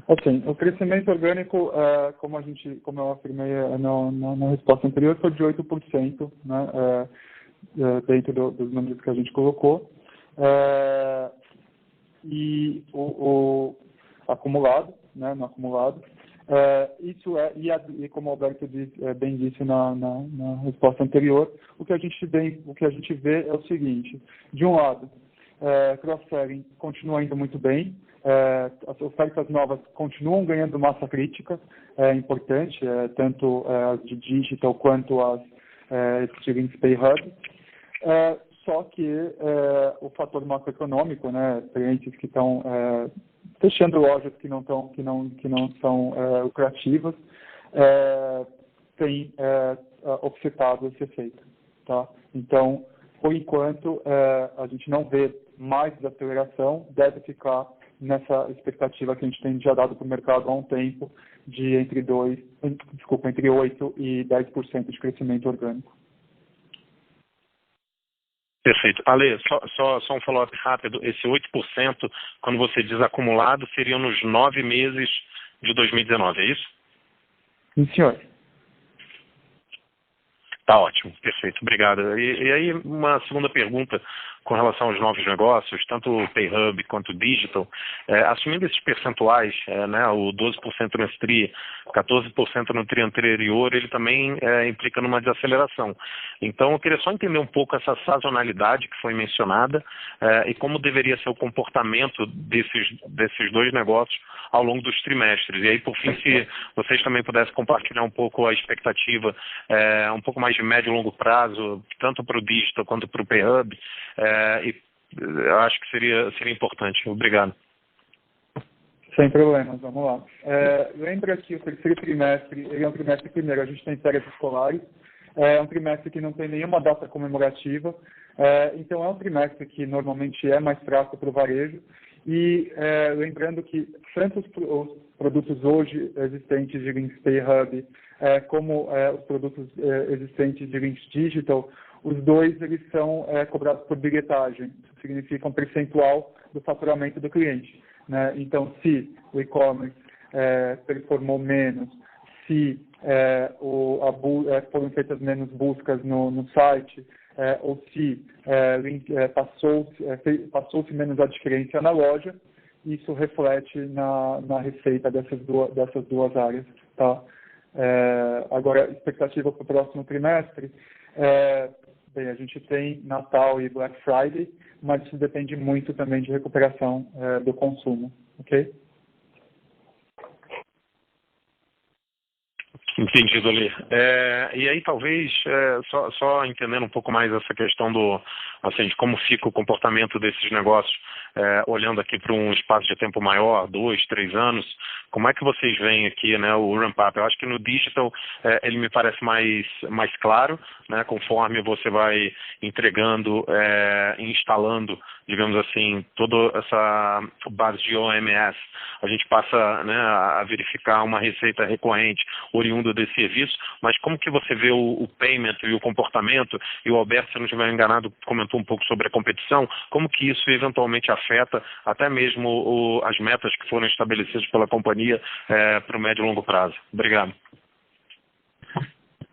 Speaker 4: Assim, o crescimento orgânico, como eu afirmei na resposta anterior, foi de 8%, né, dentro dos números que a gente colocou. E o acumulado, né, no acumulado, isso e como o Alberto bem disse na resposta anterior, o que a gente vê é o seguinte: de um lado, cross-selling continua indo muito bem, as ofertas novas continuam ganhando massa crítica, é importante, tanto as de digital quanto as de Links Pay Hub. Só que o fator macroeconômico, né, clientes que estão fechando lojas que não são lucrativas, tem offsetado esse efeito, tá? Então, por enquanto, a gente não vê mais desaceleração, deve ficar nessa expectativa que a gente tem já dado para o mercado há um tempo, de entre 8% e 10% de crescimento orgânico.
Speaker 11: Perfeito. Ale, só um follow-up rápido. Esse 8%, quando você diz acumulado, seriam nos 9 meses de 2019, é isso?
Speaker 4: Sim, senhor.
Speaker 11: Tá ótimo, perfeito, obrigado. E aí, uma segunda pergunta. com relação aos novos negócios, tanto o PayHub quanto o Digital, assumindo esses percentuais, né, o 12% nesse TRI, 14% no TRI anterior, ele também implica numa desaceleração. Então, eu queria só entender um pouco essa sazonalidade que foi mencionada e como deveria ser o comportamento desses dois negócios ao longo dos trimestres. E aí, por fim, se vocês também pudessem compartilhar um pouco a expectativa, um pouco mais de médio e longo prazo, tanto para o Digital quanto para o PayHub, e eu acho que seria importante. Obrigado.
Speaker 4: Sem problemas, vamos lá. Lembra que o terceiro trimestre, ele é um trimestre primeiro, a gente tem férias escolares, é um trimestre que não tem nenhuma data comemorativa, então é um trimestre que normalmente é mais fraco para o varejo, e lembrando que tanto os produtos hoje existentes de Linx PayHub, como os produtos existentes de Linx Digital, os dois eles são cobrados por bilhetagem, isso significa um percentual do faturamento do cliente, né? Então, se o e-commerce performou menos, se foram feitas menos buscas no site, ou se passou-se menos adquirência na loja, isso reflete na receita dessas duas áreas. Tá? Agora, expectativa para o próximo trimestre, bem, a gente tem Natal e Black Friday, mas isso depende muito também de recuperação do consumo, ok?
Speaker 11: Entendido, Ali. E aí, talvez, só entendendo um pouco mais essa questão de como fica o comportamento desses negócios, olhando aqui para um espaço de tempo maior, 2, 3 anos, como é que vocês veem aqui, né, o ramp-up? Eu acho que no Digital ele me parece mais claro, né, conforme você vai entregando e instalando, digamos assim, toda essa base de OMS, a gente passa, né, a verificar uma receita recorrente, oriunda desse serviço, mas como que você vê o payment e o comportamento, e o Alberto, se não estiver enganado, comentou um pouco sobre a competição, como que isso eventualmente afeta até mesmo as metas que foram estabelecidas pela companhia para o médio e longo prazo? Obrigado.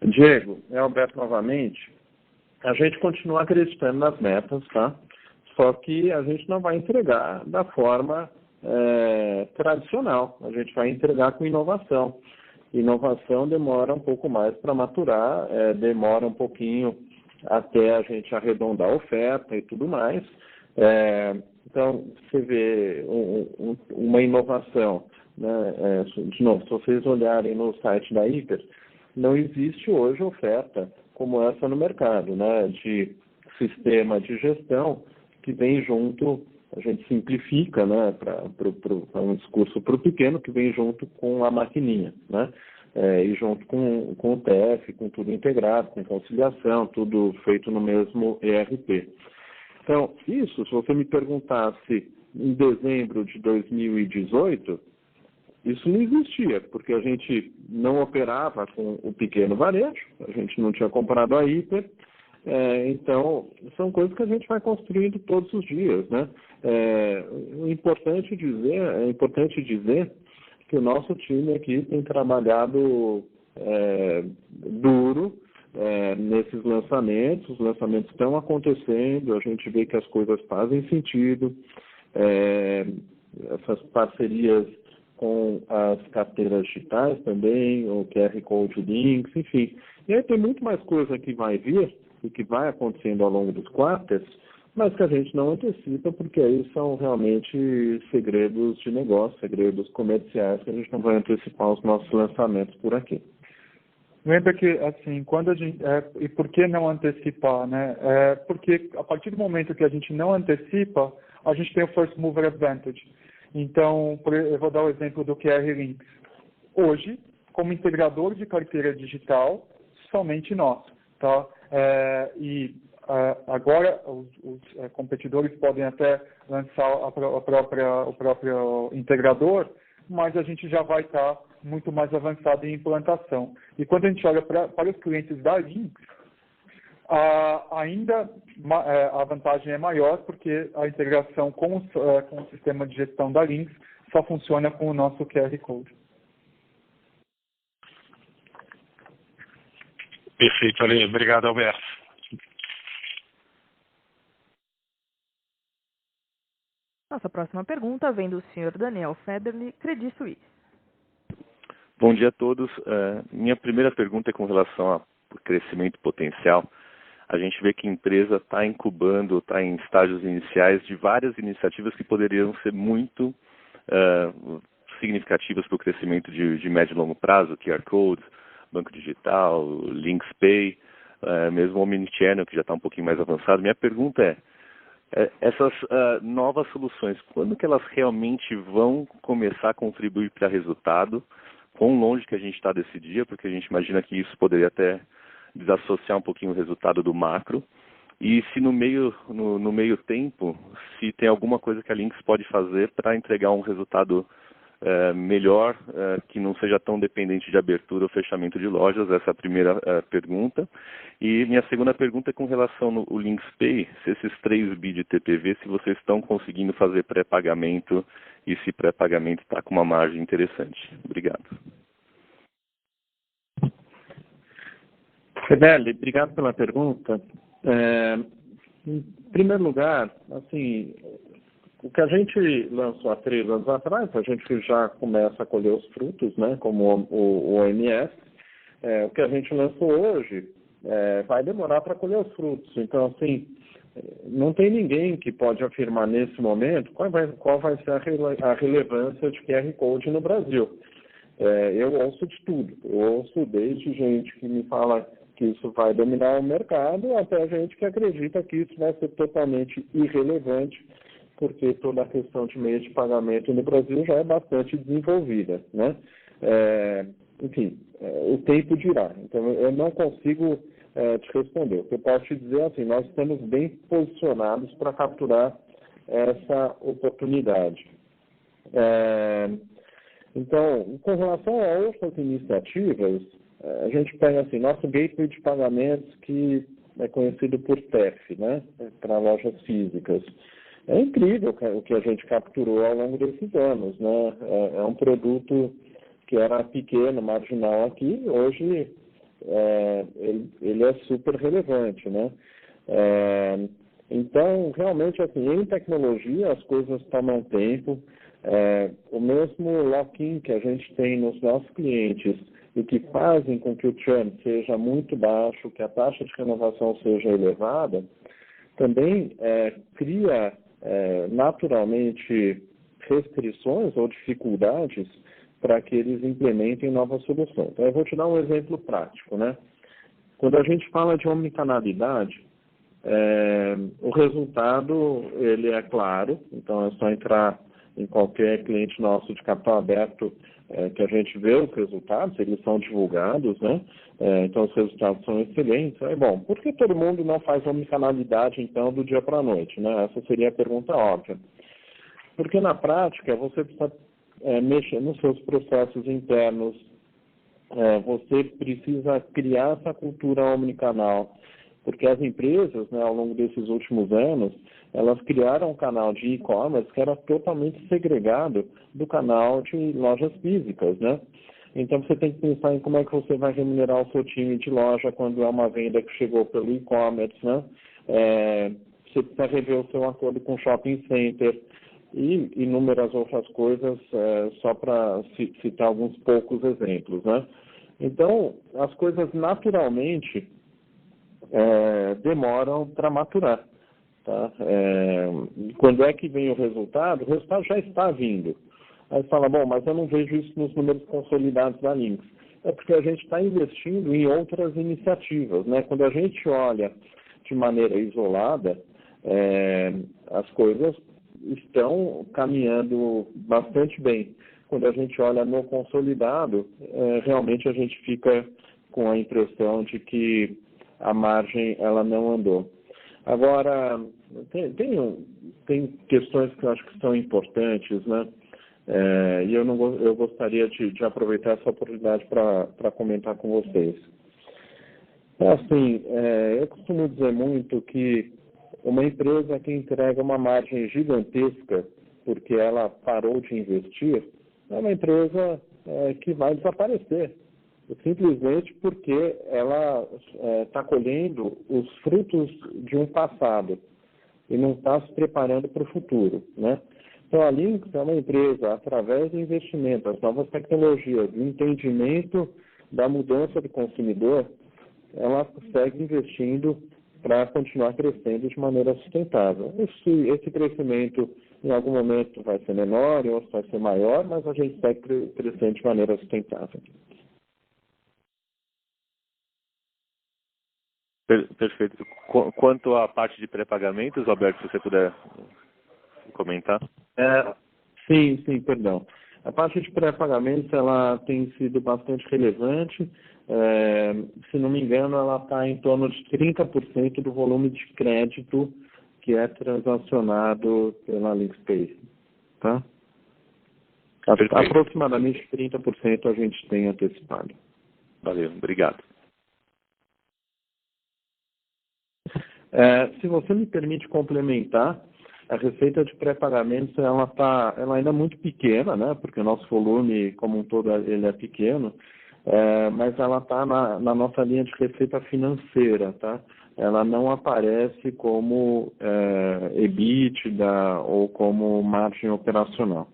Speaker 2: Diego, é Alberto novamente. A gente continua acreditando nas metas, tá? Só que a gente não vai entregar da forma tradicional, a gente vai entregar com inovação. Inovação demora um pouco mais para maturar, demora um pouquinho até a gente arredondar a oferta e tudo mais. Então, você vê uma inovação, né? De novo, se vocês olharem no site da Hiper, não existe hoje oferta como essa no mercado, né? De sistema de gestão que vem junto, a gente simplifica, né, para um discurso para o pequeno, que vem junto com a maquininha, né? E junto com o TF, com tudo integrado, com conciliação, tudo feito no mesmo ERP. Então, isso, se você me perguntasse em dezembro de 2018, isso não existia, porque a gente não operava com o pequeno varejo, a gente não tinha comprado a Hiper, então, são coisas que a gente vai construindo todos os dias, né? É importante dizer que o nosso time aqui tem trabalhado duro nesses lançamentos, os lançamentos estão acontecendo, a gente vê que as coisas fazem sentido, essas parcerias com as carteiras digitais também, o QR Code Links, enfim. E aí tem muito mais coisa que vai vir e que vai acontecendo ao longo dos quarters, mas que a gente não antecipa, porque aí são realmente segredos de negócio, segredos comerciais, que a gente não vai antecipar os nossos lançamentos por aqui.
Speaker 4: Lembra que, assim, quando a gente... e por que não antecipar, né? Porque a partir do momento que a gente não antecipa, a gente tem o First Mover Advantage. Então, eu vou dar o exemplo do QR Links. Hoje, como integrador de carteira digital, somente nós, tá? Agora, os competidores podem até lançar o próprio integrador, mas a gente já vai estar muito mais avançado em implantação. E quando a gente olha para os clientes da Linx, ainda a vantagem é maior, porque a integração com o sistema de gestão da Linx só funciona com o nosso QR Code.
Speaker 11: Perfeito, Ali. Obrigado, Alberto.
Speaker 1: Nossa próxima pergunta vem do Sr. Daniel Federle, Credit Suisse.
Speaker 12: Bom dia a todos. Minha primeira pergunta é com relação ao crescimento potencial. A gente vê que a empresa está incubando, está em estágios iniciais de várias iniciativas que poderiam ser muito significativas para o crescimento de médio e longo prazo, QR Code, banco digital, Links Pay, mesmo o Omnichannel, que já está um pouquinho mais avançado. Minha pergunta essas novas soluções, quando que elas realmente vão começar a contribuir para resultado? Quão longe que a gente está desse dia? Porque a gente imagina que isso poderia até desassociar um pouquinho o resultado do macro. E se no meio tempo, se tem alguma coisa que a Links pode fazer para entregar um resultado melhor, que não seja tão dependente de abertura ou fechamento de lojas. Essa é a primeira pergunta. E minha segunda pergunta é com relação ao Links Pay, se esses 3 bi de TPV, se vocês estão conseguindo fazer pré-pagamento e se pré-pagamento está com uma margem interessante. Obrigado.
Speaker 2: Federle, obrigado pela pergunta. Em primeiro lugar, assim, o que a gente lançou há 3 anos atrás, a gente já começa a colher os frutos, né, como o OMS. O que a gente lançou hoje vai demorar para colher os frutos. Então, assim, não tem ninguém que pode afirmar nesse momento qual vai ser a relevância de QR Code no Brasil. Eu ouço de tudo. Eu ouço desde gente que me fala que isso vai dominar o mercado, até gente que acredita que isso vai ser totalmente irrelevante, porque toda a questão de meio de pagamento no Brasil já é bastante desenvolvida, né? Enfim, o tempo dirá. Então, eu não consigo te responder. O que eu posso te dizer é assim, nós estamos bem posicionados para capturar essa oportunidade. Então, com relação a outras iniciativas, a gente pega assim, nosso gateway de pagamentos, que é conhecido por TEF, né, para lojas físicas. É incrível o que a gente capturou ao longo desses anos, né? É um produto que era pequeno, marginal aqui, hoje ele é super relevante, né? Então, realmente, assim, em tecnologia as coisas tomam tempo. O mesmo lock-in que a gente tem nos nossos clientes e que fazem com que o churn seja muito baixo, que a taxa de renovação seja elevada, também cria naturalmente restrições ou dificuldades para que eles implementem novas soluções. Então, eu vou te dar um exemplo prático, né? Quando a gente fala de omnicanalidade, o resultado ele é claro, então é só entrar em qualquer cliente nosso de capital aberto que a gente vê os resultados, eles são divulgados, né? Então os resultados são excelentes. Bom, por que todo mundo não faz omnicanalidade, então, do dia para a noite, né? Essa seria a pergunta óbvia. Porque na prática você precisa mexer nos seus processos internos, você precisa criar essa cultura omnicanal, porque as empresas, né, ao longo desses últimos anos, elas criaram um canal de e-commerce que era totalmente segregado do canal de lojas físicas, né? Então você tem que pensar em como é que você vai remunerar o seu time de loja quando é uma venda que chegou pelo e-commerce, né? Você precisa rever o seu acordo com o shopping center e inúmeras outras coisas, só para citar alguns poucos exemplos, né? Então, as coisas naturalmente demoram para maturar. Tá? Quando é que vem o resultado? O resultado já está vindo. Aí você fala, bom, mas eu não vejo isso nos números consolidados da Links. É porque a gente está investindo em outras iniciativas, né? Quando a gente olha de maneira isolada, as coisas estão caminhando bastante bem. Quando a gente olha no consolidado, realmente a gente fica com a impressão de que a margem ela não andou. Agora, tem questões que eu acho que são importantes, né? E eu gostaria de aproveitar essa oportunidade para comentar com vocês. Assim, eu costumo dizer muito que uma empresa que entrega uma margem gigantesca porque ela parou de investir é uma empresa que vai desaparecer. Simplesmente porque ela está colhendo os frutos de um passado e não está se preparando para o futuro, né? Então, a Lynx é uma empresa, através do investimento, das novas tecnologias, do entendimento da mudança do consumidor, ela segue investindo para continuar crescendo de maneira sustentável. Esse crescimento, em algum momento, vai ser menor, em outro vai ser maior, mas a gente segue crescendo de maneira sustentável.
Speaker 12: Perfeito. Quanto à parte de pré-pagamentos, Alberto, se você puder comentar.
Speaker 2: Sim, perdão. A parte de pré-pagamentos, ela tem sido bastante relevante. Se não me engano, ela está em torno de 30% do volume de crédito que é transacionado pela LynxPay. Tá? Aproximadamente 30% a gente tem antecipado.
Speaker 12: Valeu, obrigado.
Speaker 2: Se você me permite complementar, a receita de pré-pagamentos ela ainda é muito pequena, né? Porque o nosso volume como um todo ele é pequeno, mas ela está na nossa linha de receita financeira, tá? Ela não aparece como EBITDA ou como margem operacional.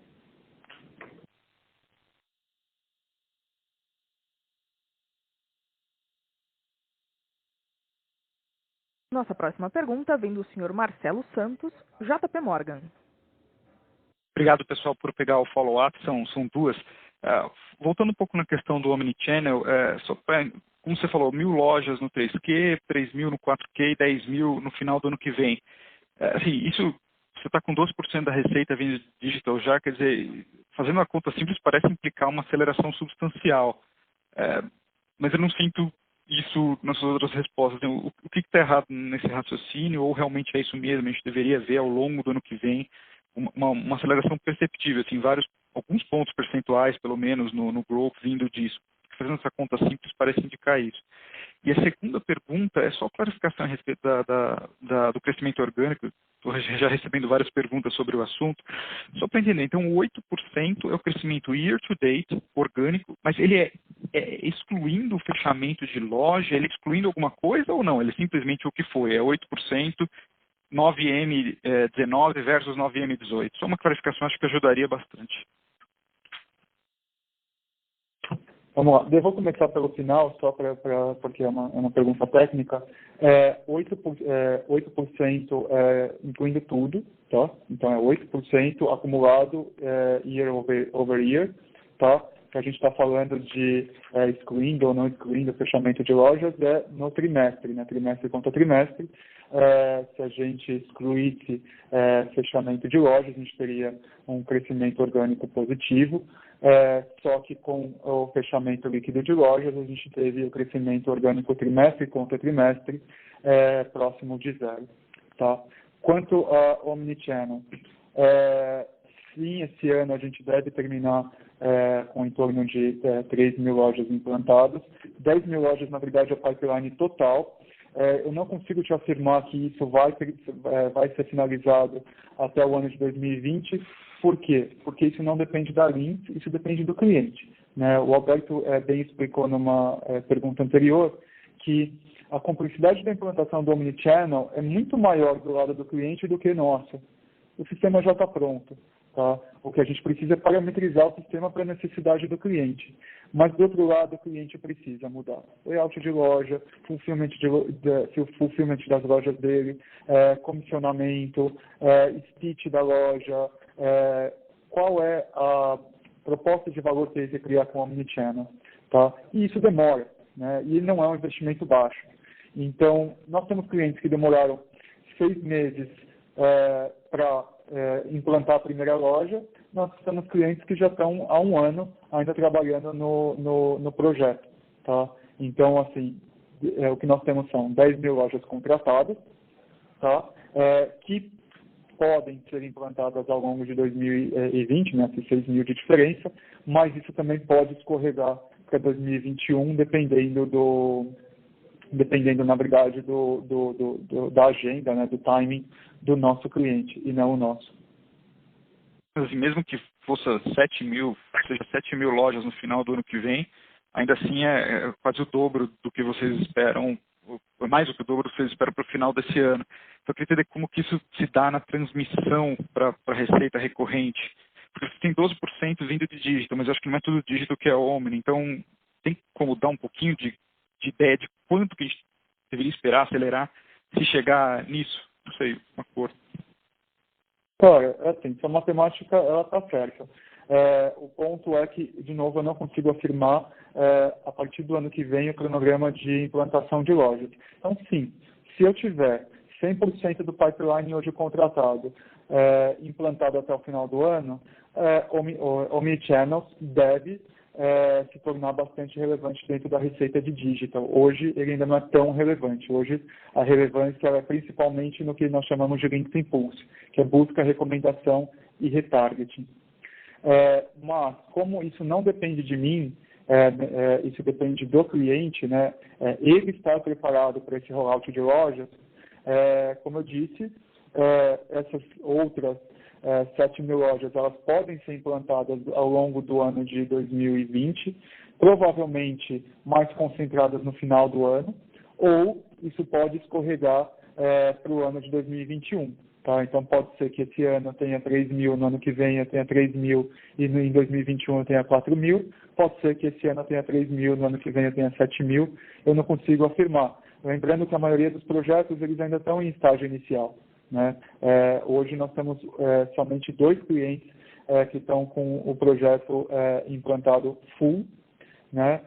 Speaker 1: Nossa próxima pergunta vem do senhor Marcelo Santos, JP Morgan.
Speaker 9: Obrigado, pessoal, por pegar o follow-up. São duas. Voltando um pouco na questão do Omnichannel, como você falou, 1.000 lojas no 3Q, 3.000 no 4Q e 10.000 no final do ano que vem. Isso, você está com 12% da receita vindo digital já, quer dizer, fazendo uma conta simples, parece implicar uma aceleração substancial. Mas eu não sinto isso nas suas outras respostas. O que está errado nesse raciocínio, ou realmente é isso mesmo? A gente deveria ver ao longo do ano que vem uma aceleração perceptível, assim, alguns pontos percentuais, pelo menos, no growth vindo disso. Fazendo essa conta simples parece indicar isso. E a segunda pergunta é só clarificação a respeito do crescimento orgânico. Estou já recebendo várias perguntas sobre o assunto. Só para entender, então, o 8% é o crescimento year-to-date orgânico, mas ele é excluindo o fechamento de loja, ele excluindo alguma coisa ou não? Ele simplesmente o que foi? É 8%, 9M19 versus 9M18. Só uma clarificação, acho que ajudaria bastante.
Speaker 4: Vamos lá, eu vou começar pelo final, só porque é uma pergunta técnica. 8% incluindo tudo, tá? Então é 8% acumulado year over year, tá? Que a gente está falando de excluindo ou não excluindo o fechamento de lojas no trimestre, né? Trimestre contra trimestre. Se a gente excluísse fechamento de lojas, a gente teria um crescimento orgânico positivo. Só que com o fechamento líquido de lojas, a gente teve o crescimento orgânico trimestre contra trimestre próximo de zero. Tá? Quanto a Omnichannel, sim, esse ano a gente deve terminar com em torno de 3.000 lojas implantadas. 10.000 lojas, na verdade, é o pipeline total. Eu não consigo te afirmar que isso vai ser finalizado até o ano de 2020. Por quê? Porque isso não depende da Lynx, isso depende do cliente. Né? O Alberto bem explicou numa pergunta anterior que a complexidade da implantação do Omnichannel é muito maior do lado do cliente do que nossa. O sistema já está pronto. Tá? O que a gente precisa é parametrizar o sistema para a necessidade do cliente. Mas, do outro lado, o cliente precisa mudar layout de loja, fulfillment das lojas dele, comissionamento, stitch da loja, qual é a proposta de valor que ele quer criar com o Omnichannel. Tá? E isso demora, né? E não é um investimento baixo. Então, nós temos clientes que demoraram 6 meses para implantar a primeira loja, nós temos clientes que já estão há 1 ano ainda trabalhando no projeto. Tá? Então, assim, o que nós temos são 10.000 lojas contratadas, tá? Que podem ser implantadas ao longo de 2020, né, esses 6.000 de diferença, mas isso também pode escorregar para 2021, dependendo, na verdade, da agenda, né, do timing do nosso cliente e não o nosso.
Speaker 9: Assim, mesmo que fosse 7.000, seja 7.000 lojas no final do ano que vem, ainda assim é quase o dobro do que vocês esperam mais do que o dobro vocês esperam para o final desse ano. Então, eu queria entender como que isso se dá na transmissão para a receita recorrente. Porque você tem 12% vindo de digital, mas eu acho que não é tudo digital que é Omni. Então, tem como dar um pouquinho de ideia de quanto que a gente deveria esperar, acelerar, se chegar nisso? Não sei, uma cor.
Speaker 4: Claro, assim, essa matemática, ela está certa. O ponto é que, de novo, eu não consigo afirmar a partir do ano que vem o cronograma de implantação de lojas. Então, sim, se eu tiver 100% do pipeline hoje contratado implantado até o final do ano, Omnichannels deve se tornar bastante relevante dentro da receita de digital. Hoje, ele ainda não é tão relevante. Hoje, a relevância é principalmente no que nós chamamos de Links Impulse, que é busca, recomendação e retargeting. Mas, como isso não depende de mim, isso depende do cliente, né? Ele estar preparado para esse rollout de lojas, como eu disse, essas outras 7 mil lojas, elas podem ser implantadas ao longo do ano de 2020, provavelmente mais concentradas no final do ano, ou isso pode escorregar para o ano de 2021. Tá? Então, pode ser que esse ano eu tenha 3 mil, no ano que vem eu tenha 3 mil e em 2021 eu tenha 4 mil. Pode ser que esse ano eu tenha 3 mil, no ano que vem eu tenha 7 mil. Eu não consigo afirmar. Lembrando que a maioria dos projetos eles ainda estão em estágio inicial. Né? Hoje nós temos somente 2 clientes que estão com o projeto implantado full, né?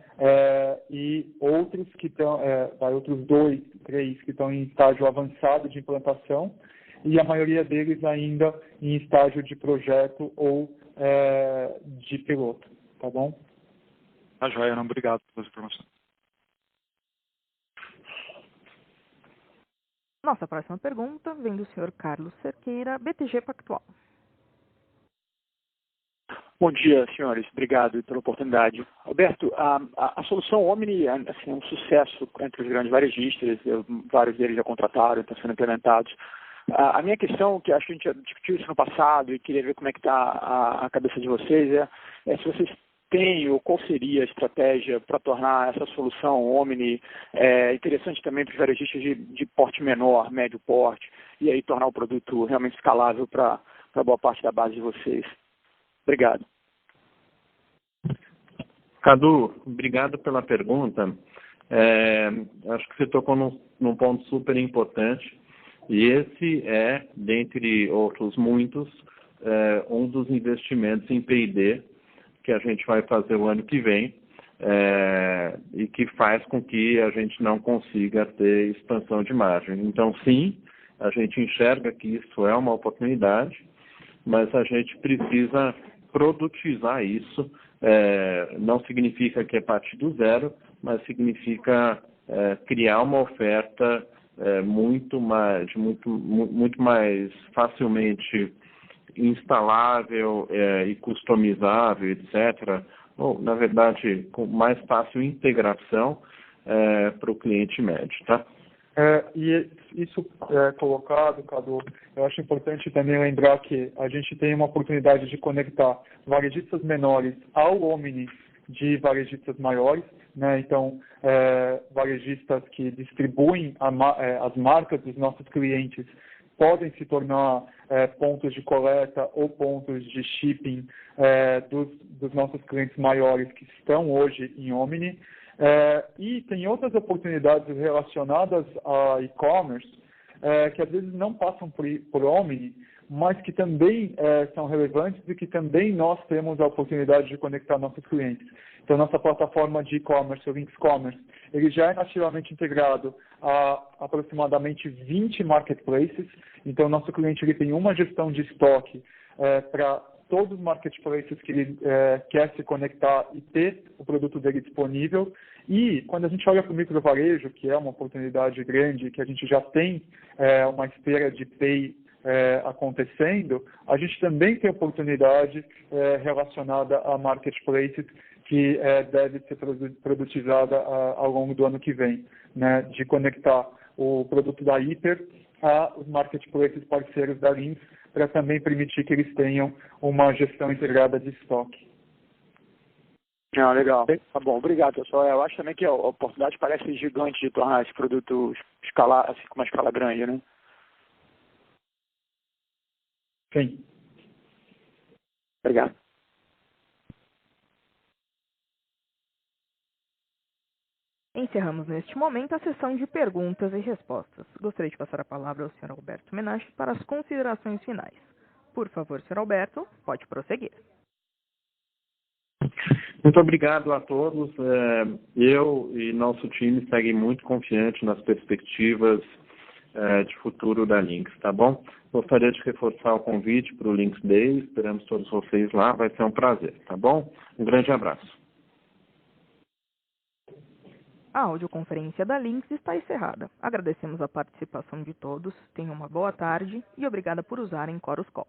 Speaker 4: E outros que estão, outros 2, 3 que estão em estágio avançado de implantação, e a maioria deles ainda em estágio de projeto ou de piloto, tá bom?
Speaker 9: Tá joia, Ana. Obrigado pelas informações.
Speaker 1: Nossa próxima pergunta vem do senhor Carlos Cerqueira, BTG Pactual.
Speaker 13: Bom dia, senhores. Obrigado pela oportunidade. Alberto, a solução Omni assim, é um sucesso entre os grandes varejistas, vários deles já contrataram, estão sendo implementados. A minha questão, que acho que a gente já discutiu isso no passado e queria ver como é que está a cabeça de vocês, é se vocês têm ou qual seria a estratégia para tornar essa solução Omni interessante também para os varejistas de porte menor, médio porte, e aí tornar o produto realmente escalável para boa parte da base de vocês. Obrigado.
Speaker 2: Cadu, obrigado pela pergunta. Acho que você tocou num ponto super importante. E esse é, dentre outros muitos, um dos investimentos em P&D que a gente vai fazer o ano que vem e que faz com que a gente não consiga ter expansão de margem. Então, sim, a gente enxerga que isso é uma oportunidade, mas a gente precisa produtizar isso. Não significa que é partir do zero, mas significa criar uma oferta muito mais facilmente instalável e customizável, etc. Ou, na verdade, com mais fácil integração para o cliente médio, tá?
Speaker 4: E isso colocado, Cadu, eu acho importante também lembrar que a gente tem uma oportunidade de conectar varejistas menores ao Omni de varejistas maiores, né? Então, varejistas que distribuem as marcas dos nossos clientes podem se tornar pontos de coleta ou pontos de shipping dos nossos clientes maiores que estão hoje em Omni. E tem outras oportunidades relacionadas a e-commerce que às vezes não passam por Omni, mas que também são relevantes e que também nós temos a oportunidade de conectar nossos clientes. Então, nossa plataforma de e-commerce, o Links Commerce, ele já é nativamente integrado a aproximadamente 20 marketplaces. Então, nosso cliente ele tem uma gestão de estoque para todos os marketplaces que ele quer se conectar e ter o produto dele disponível. E quando a gente olha para o microvarejo, que é uma oportunidade grande, que a gente já tem uma esteira de Pay acontecendo, a gente também tem oportunidade relacionada a marketplaces que deve ser produtizada ao longo do ano que vem, né, de conectar o produto da Hiper aos marketplaces parceiros da Links, para também permitir que eles tenham uma gestão integrada de estoque.
Speaker 13: Não, legal. Tá bom, obrigado, pessoal. Eu acho também que a oportunidade parece gigante de tornar esse produto escalar, assim, com uma escala grande, né?
Speaker 3: Sim.
Speaker 13: Obrigado.
Speaker 1: Encerramos neste momento a sessão de perguntas e respostas. Gostaria de passar a palavra ao Sr. Alberto Menache para as considerações finais. Por favor, Sr. Alberto, pode prosseguir.
Speaker 2: Muito obrigado a todos. Eu e nosso time seguem muito confiante nas perspectivas de futuro da Lynx, tá bom? Gostaria de reforçar o convite para o Lynx Day. Esperamos todos vocês lá. Vai ser um prazer, tá bom? Um grande abraço.
Speaker 1: A audioconferência da Lynx está encerrada. Agradecemos a participação de todos, tenham uma boa tarde e obrigada por usarem Chorus Call.